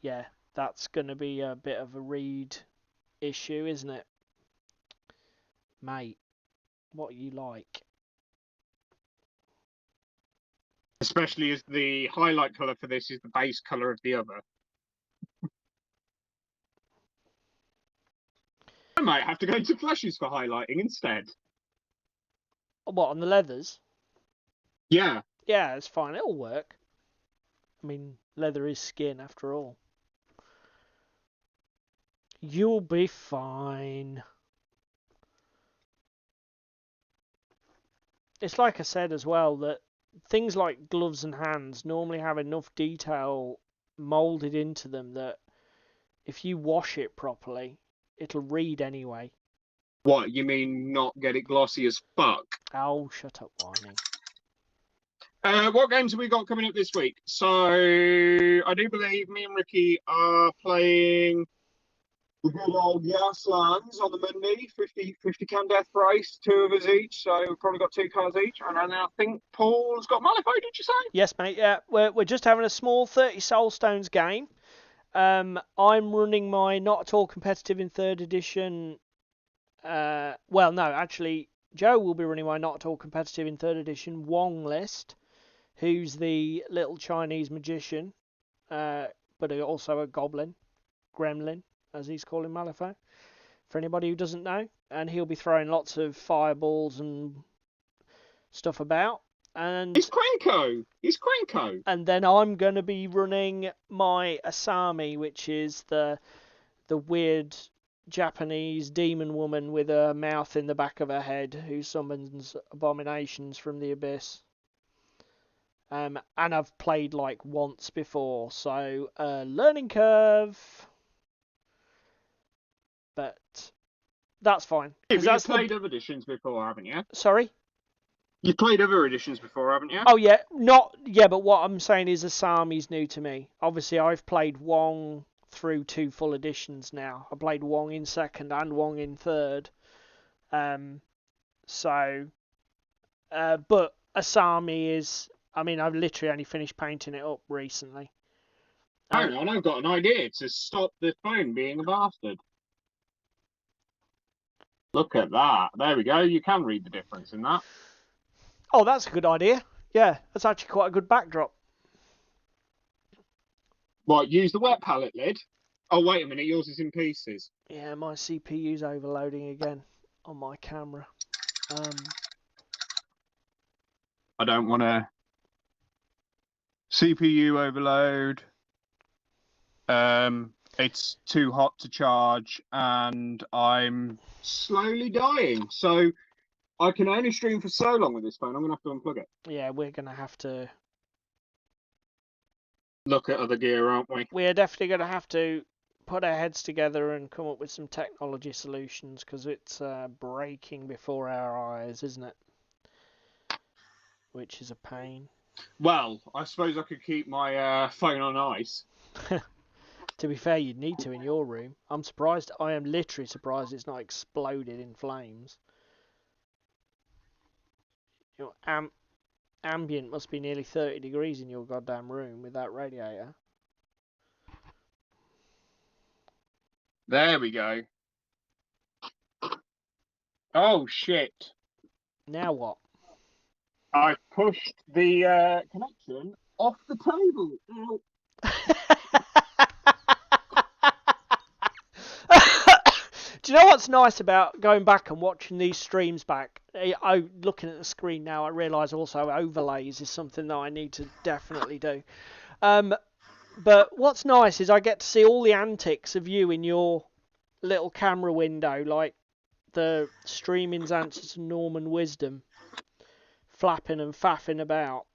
Yeah, that's going to be a bit of a read issue, isn't it? Mate, what are you like? Especially as the highlight colour for this is the base colour of the other. I might have to go into flashes for highlighting instead. What, on the leathers? Yeah. Yeah, it's fine. It'll work. I mean, leather is skin after all. You'll be fine. It's like I said as well, that things like gloves and hands normally have enough detail moulded into them that if you wash it properly, it'll read anyway. What, you mean not get it glossy as fuck? Oh, shut up, whining. What games have we got coming up this week? So, I do believe me and Ricky are playing the good old Gaslands on the Monday, 50 can death race, 2 of us each, so we've probably got 2 cars each. And then I think Paul's got Malifaux, did you say? Yes, mate, yeah. We're just having a small 30 Soulstones game. I'm running my not at all competitive in 3rd edition. Well, no, actually, Joe will be running my not at all competitive in 3rd edition Wong list, who's the little Chinese magician, but also a goblin, gremlin, as he's calling Malifaux, for anybody who doesn't know. And he'll be throwing lots of fireballs and stuff about. And He's Quenko. And then I'm going to be running my Asami, which is the weird Japanese demon woman with a mouth in the back of her head who summons abominations from the abyss. And I've played like once before, so learning curve. But that's fine. You've played other editions before, haven't you? Sorry? You've played other editions before, haven't you? Oh yeah, but what I'm saying is Asami's new to me. Obviously, I've played Wong through 2 full editions now. I played Wong in 2nd and Wong in 3rd. But Asami is. I mean, I've literally only finished painting it up recently. Hang on, I've got an idea to stop the phone being a bastard. Look at that. There we go. You can read the difference in that. Oh, that's a good idea. Yeah, that's actually quite a good backdrop. What, use the wet palette lid? Oh, wait a minute. Yours is in pieces. Yeah, my CPU's overloading again on my camera. I don't want to CPU overload. It's too hot to charge and I'm slowly dying. So I can only stream for so long with this phone. I'm going to have to unplug it. Yeah, we're going to have to look at other gear, aren't we? We're definitely going to have to put our heads together and come up with some technology solutions, because it's breaking before our eyes, isn't it? Which is a pain. Well, I suppose I could keep my phone on ice. To be fair, you'd need to in your room. I'm surprised. I am literally surprised it's not exploded in flames. Your ambient must be nearly 30 degrees in your goddamn room with that radiator. There we go. Oh shit! Now what? I pushed the connection off the table. Do you know what's nice about going back and watching these streams back? Looking at the screen now, I realise also overlays is something that I need to definitely do. But what's nice is I get to see all the antics of you in your little camera window, like the streaming's answer to Norman Wisdom, flapping and faffing about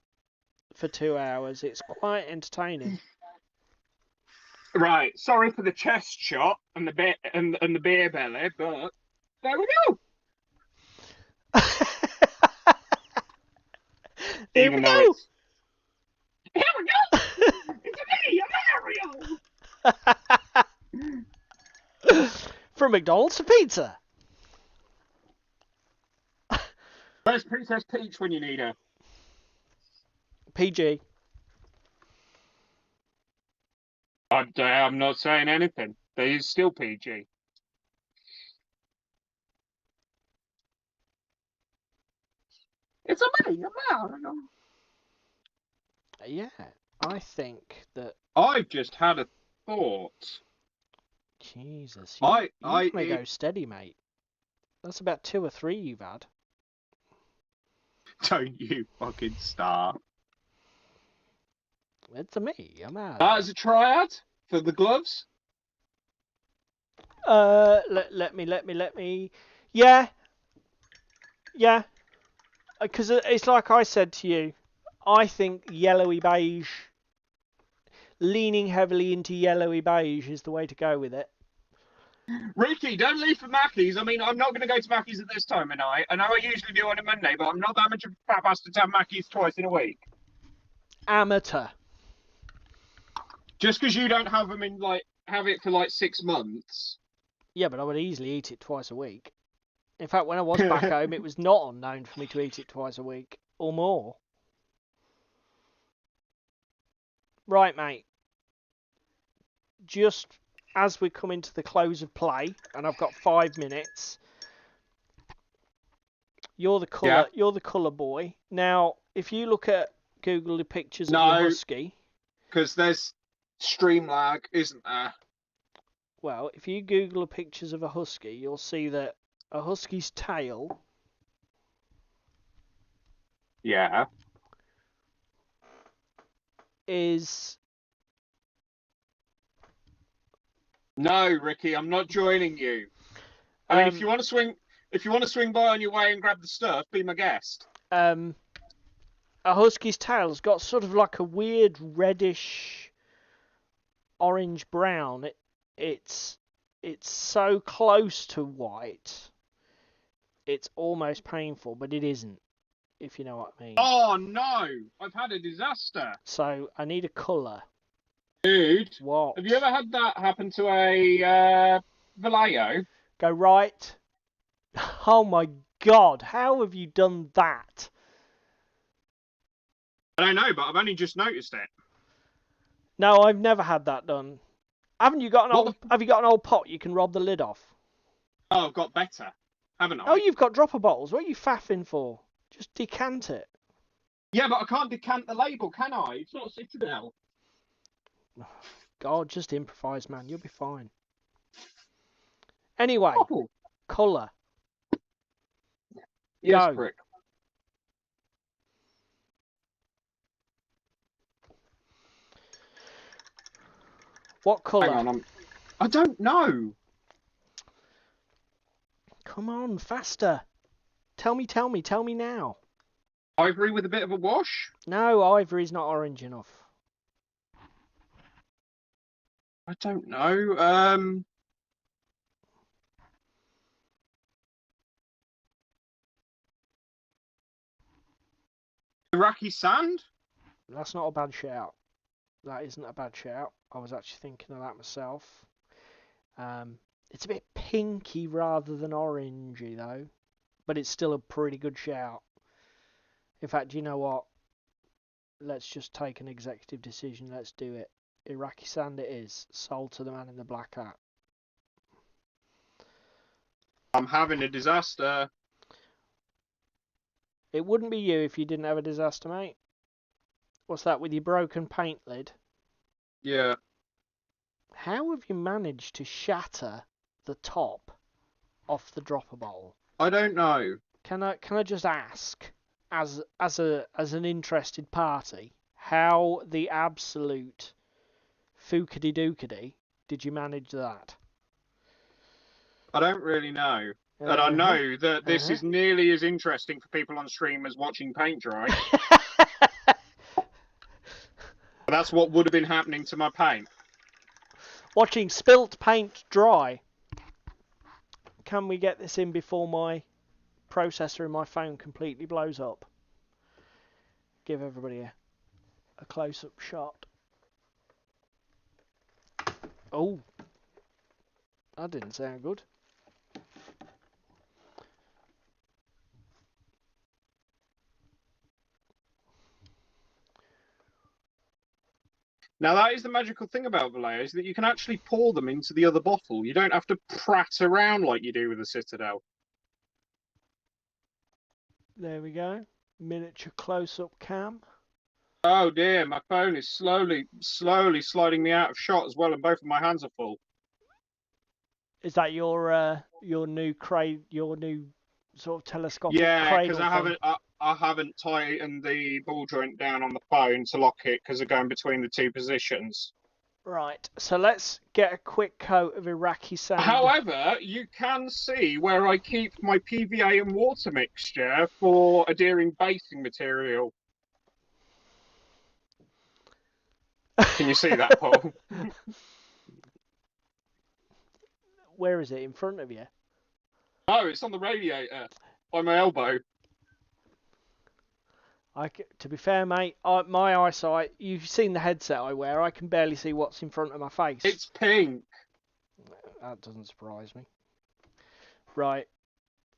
for 2 hours. It's quite entertaining. Right. Sorry for the chest shot and the the beer belly, but there we go. Here we go. Here we go. It's me, Mario. From McDonald's to pizza. Where's Princess Peach when you need her? PG. I'm not saying anything. He's still PG. It's a me, Mario. Yeah, I think that. I've just had a thought. Jesus, you may it... go steady, mate. That's about 2 or 3 you've had. Don't you fucking start. It's a me, I'm out. That is a triad for the gloves. Let me. Yeah. Because it's like I said to you. I think yellowy beige, leaning heavily into yellowy beige is the way to go with it. Ricky, don't leave for Mackey's. I mean, I'm not going to go to Mackey's at this time of night. I know I usually do on a Monday, but I'm not that much of a fat bastard to have Mackey's twice in a week. Amateur. Just because you don't have them in, have it for 6 months. Yeah, but I would easily eat it twice a week. In fact, when I was back home, it was not unknown for me to eat it twice a week or more. Right, mate. Just as we come into the close of play, and I've got 5 minutes. You're the colour. Yeah. You're the colour boy. Now, if you look at Google the pictures of your husky, because there's stream lag, isn't there? Well, if you Google the pictures of a husky, you'll see that a husky's tail. Yeah. Is. No, Ricky, I'm not joining you. I mean, if you want to swing by on your way and grab the stuff, be my guest. A husky's tail's got sort of like a weird reddish orange brown. It's so close to white. It's almost painful, but it isn't, if you know what I mean. Oh no! I've had a disaster. So I need a colour. Dude, what? Have you ever had that happen to a Vallejo? Go right. Oh my God! How have you done that? I don't know, but I've only just noticed it. No, I've never had that done. Haven't you got an Have you got an old pot you can rob the lid off? Oh, I've got better, haven't I? Oh, you've got dropper bottles. What are you faffing for? Just decant it. Yeah, but I can't decant the label, can I? It's not Citadel. God, just improvise, man. You'll be fine. Anyway, colour. Yes, prick. What colour? Hang on, I don't know. Come on, faster. Tell me now. Ivory with a bit of a wash? No, ivory's not orange enough. I don't know. Iraqi sand? That's not a bad shout. That isn't a bad shout. I was actually thinking of that myself. It's a bit pinky rather than orangey though, but it's still a pretty good shout. In fact, you know what? Let's just take an executive decision. Let's do it. Iraqi sand it is. Sold to the man in the black hat. I'm having a disaster. It wouldn't be you if you didn't have a disaster, mate. What's that with your broken paint lid? Yeah. How have you managed to shatter the top off the dropper bowl? I don't know. Can I just ask, as an interested party, how the absolute fookity dookity did you manage that? I don't really know. And I know that this is nearly as interesting for people on stream as watching paint dry. That's what would have been happening to my paint. Watching spilt paint dry. Can we get this in before my processor in my phone completely blows up? Give everybody a close-up shot. Oh, that didn't sound good. Now that is the magical thing about Vallejo, is that you can actually pour them into the other bottle. You don't have to prat around like you do with the Citadel. There we go. Miniature close-up cam. Oh dear, my phone is slowly sliding me out of shot as well, and both of my hands are full. Is that your new sort of telescopic Yeah, because cradle thing? I haven't tightened the ball joint down on the phone to lock it because they're going between the two positions. Right, so let's get a quick coat of Iraqi sand. However, you can see where I keep my PVA and water mixture for adhering basing material. Can you see that, Paul? Where is it? In front of you? No, it's on the radiator by my elbow. To be fair, mate, my eyesight, you've seen the headset I wear, I can barely see what's in front of my face. It's pink. That doesn't surprise me. Right,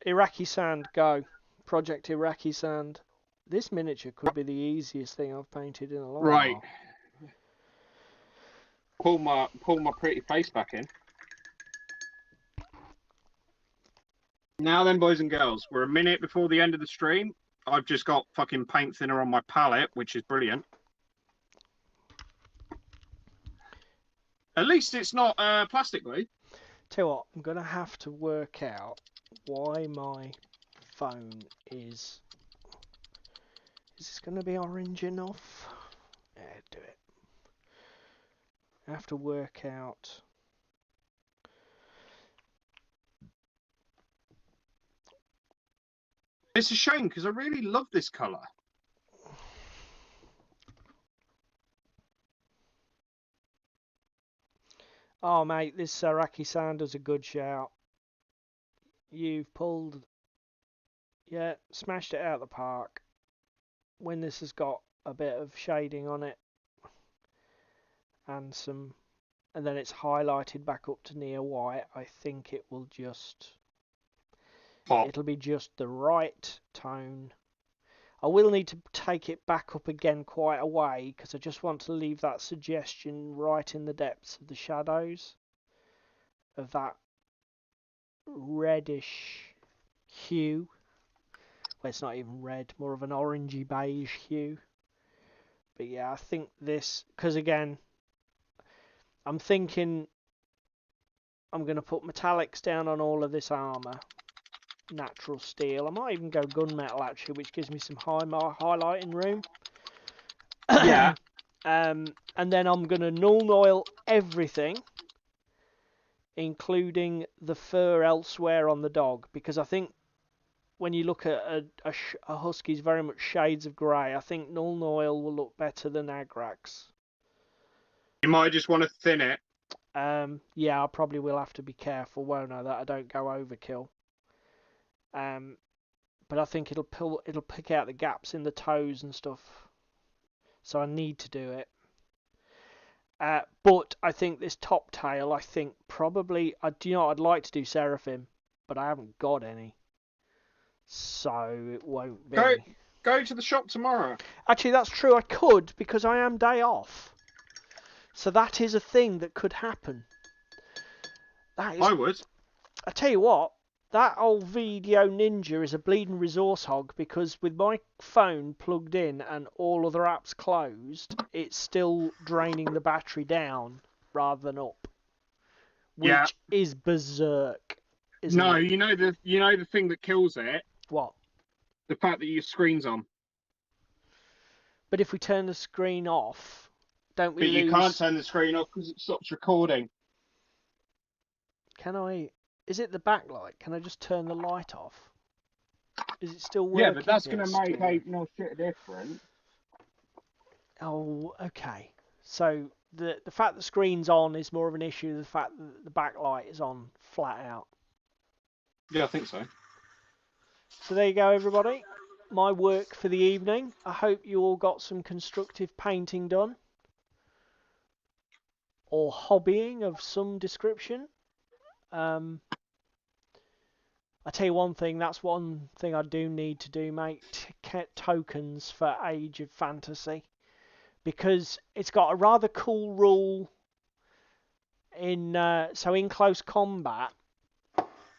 Iraqi sand, go. Project Iraqi sand. This miniature could be the easiest thing I've painted in a long while. Pull my pretty face back in. Now then, boys and girls, we're a minute before the end of the stream. I've just got fucking paint thinner on my palette, which is brilliant. At least it's not plastically. Tell you what, I'm going to have to work out why my phone is... Is this going to be orange enough? Yeah, do it. I have to work out... It's a shame because I really love this colour. Oh, mate, this Iraqi sand is a good shout. You've pulled... Yeah, smashed it out of the park. When this has got a bit of shading on it and some... And then it's highlighted back up to near white, I think it will just... It'll be just the right tone. I will need to take it back up again quite a way because I just want to leave that suggestion right in the depths of the shadows of that reddish hue. Well, it's not even red, more of an orangey beige hue. But yeah, I think this, because again, I'm thinking I'm going to put metallics down on all of this armour. Natural steel. I might even go gunmetal actually, which gives me some highlighting room. Yeah. And then I'm going to null oil everything, including the fur elsewhere on the dog, because I think when you look at a husky's very much shades of grey, I think null oil will look better than Agrax. You might just want to thin it. Yeah, I probably will have to be careful, won't I, that I don't go overkill. But I think it'll pick out the gaps in the toes and stuff. So I need to do it. But I think this top tail, I think probably, I'd like to do Seraphim, but I haven't got any. So it won't be. Go to the shop tomorrow. Actually, that's true. I could, because I am day off. So that is a thing that could happen. I would. I tell you what, that old Video Ninja is a bleeding resource hog, because with my phone plugged in and all other apps closed, it's still draining the battery down rather than up, which is berserk, isn't it? You know the thing that kills it. What? The fact that your screen's on. But if we turn the screen off, don't we But lose... you can't turn the screen off because it stops recording. Can I? Is it the backlight? Can I just turn the light off? Is it still working? Yeah, but that's going to make ain't no shit different. Oh, okay. So the fact the screen's on is more of an issue than the fact that the backlight is on flat out. Yeah, I think so. So there you go, everybody. My work for the evening. I hope you all got some constructive painting done. Or hobbying of some description. I tell you one thing, that's one thing I do need to do, mate. Get tokens for Age of Fantasy. Because it's got a rather cool rule in close combat,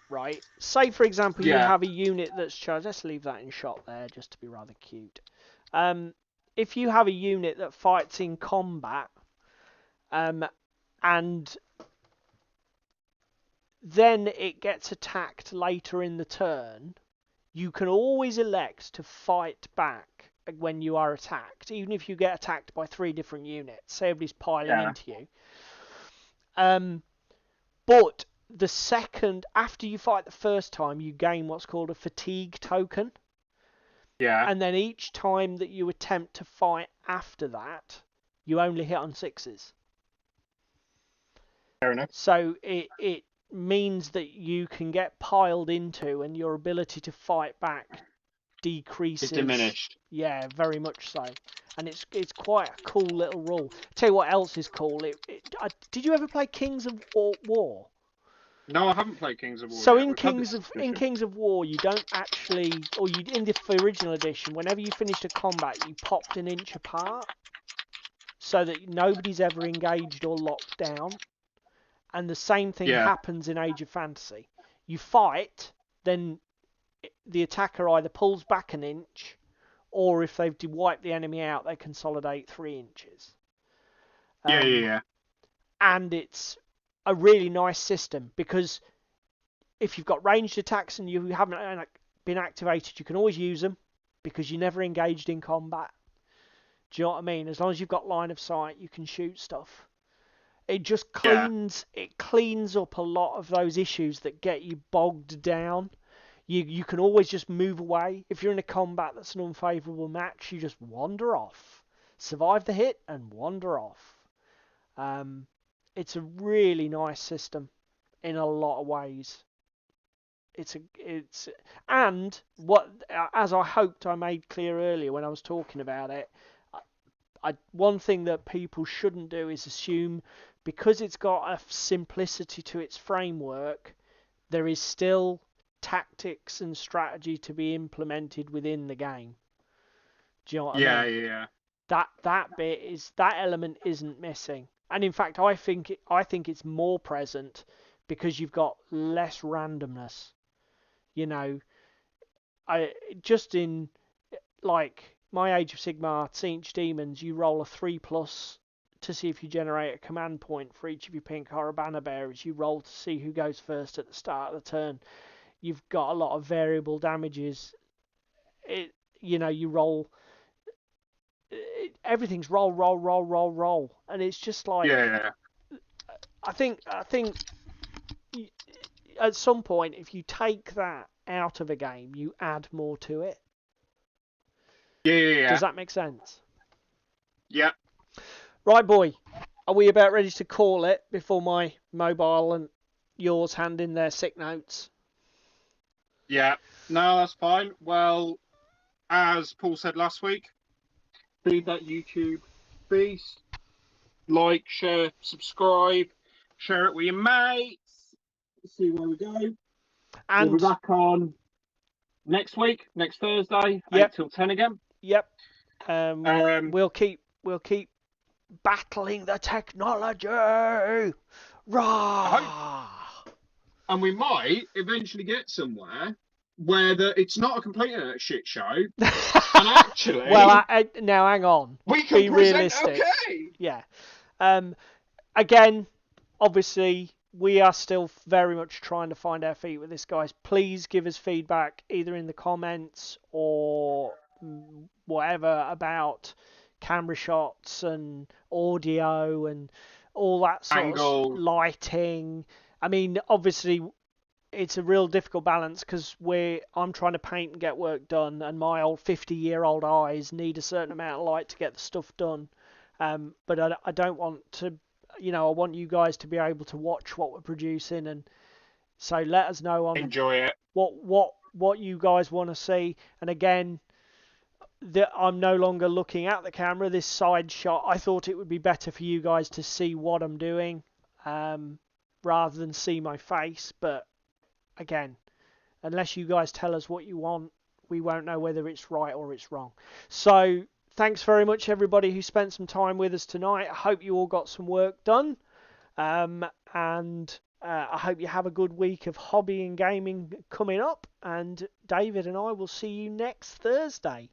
right? Say, for example, you have a unit that's charged. Let's leave that in shot there, just to be rather cute. If you have a unit that fights in combat, and then it gets attacked later in the turn, you can always elect to fight back when you are attacked, even if you get attacked by 3 different units. Say everybody's piling into you. But the second, after you fight the first time, you gain what's called a fatigue token. Yeah. And then each time that you attempt to fight after that, you only hit on 6s. Fair enough. So it means that you can get piled into and your ability to fight back decreases. It's diminished. Yeah, very much so. And it's quite a cool little rule. Tell you what else is cool. Did you ever play Kings of War? No, I haven't played Kings of War. So yet. in Kings of War, you don't actually, in the original edition, whenever you finished a combat, you popped an inch apart, so that nobody's ever engaged or locked down. And the same thing happens in Age of Fantasy. You fight, then the attacker either pulls back an inch, or if they've wiped the enemy out, they consolidate 3 inches. And it's a really nice system, because if you've got ranged attacks and you haven't been activated, you can always use them, because you're never engaged in combat. Do you know what I mean? As long as you've got line of sight, you can shoot stuff. It just cleans up a lot of those issues that get you bogged down. You can always just move away. If you're in a combat that's an unfavourable match, you just wander off. Survive the hit and wander off. It's a really nice system in a lot of ways. And what, as I hoped I made clear earlier when I was talking about it, one thing that people shouldn't do is assume, because it's got a simplicity to its framework, there is still tactics and strategy to be implemented within the game. Do you know what I mean? Yeah. That element isn't missing. And in fact, I think it's more present, because you've got less randomness. You know, just in like my Age of Sigmar Tzeentch Demons, you roll a 3+ to see if you generate a command point for each of your pink horror banner bearers. You roll to see who goes first at the start of the turn. You've got a lot of variable damages. You roll. Everything's roll, and it's just like. Yeah. I think at some point, if you take that out of a game, you add more to it. Yeah. Does that make sense? Yeah. Right, boy. Are we about ready to call it before my mobile and yours hand in their sick notes? Yeah. No, that's fine. Well, as Paul said last week, feed that YouTube beast. like, share, subscribe, share it with your mates. See where we go. And We'll be back on next week, next Thursday, yep, 8 till 10 again. yep. We'll keep battling the technology. Rah! And we might eventually get somewhere where it's not a complete shit show, and actually, well, now hang on. we can be present realistic. okay. Yeah. Again, obviously, we are still very much trying to find our feet with this, guys. Please give us feedback either in the comments or whatever about camera shots and audio and all that sort Angle. of lighting. I mean, obviously, it's a real difficult balance because I'm trying to paint and get work done, and my old 50-year-old eyes need a certain amount of light to get the stuff done. But I don't want to, I want you guys to be able to watch what we're producing, and so let us know on Enjoy it. What you guys want to see. And again, I'm no longer looking at the camera. This side shot, I thought it would be better for you guys to see what I'm doing, rather than see my face. But again, unless you guys tell us what you want, we won't know whether it's right or it's wrong. So thanks very much, everybody who spent some time with us tonight. I hope you all got some work done. And I hope you have a good week of hobby and gaming coming up. And David and I will see you next Thursday.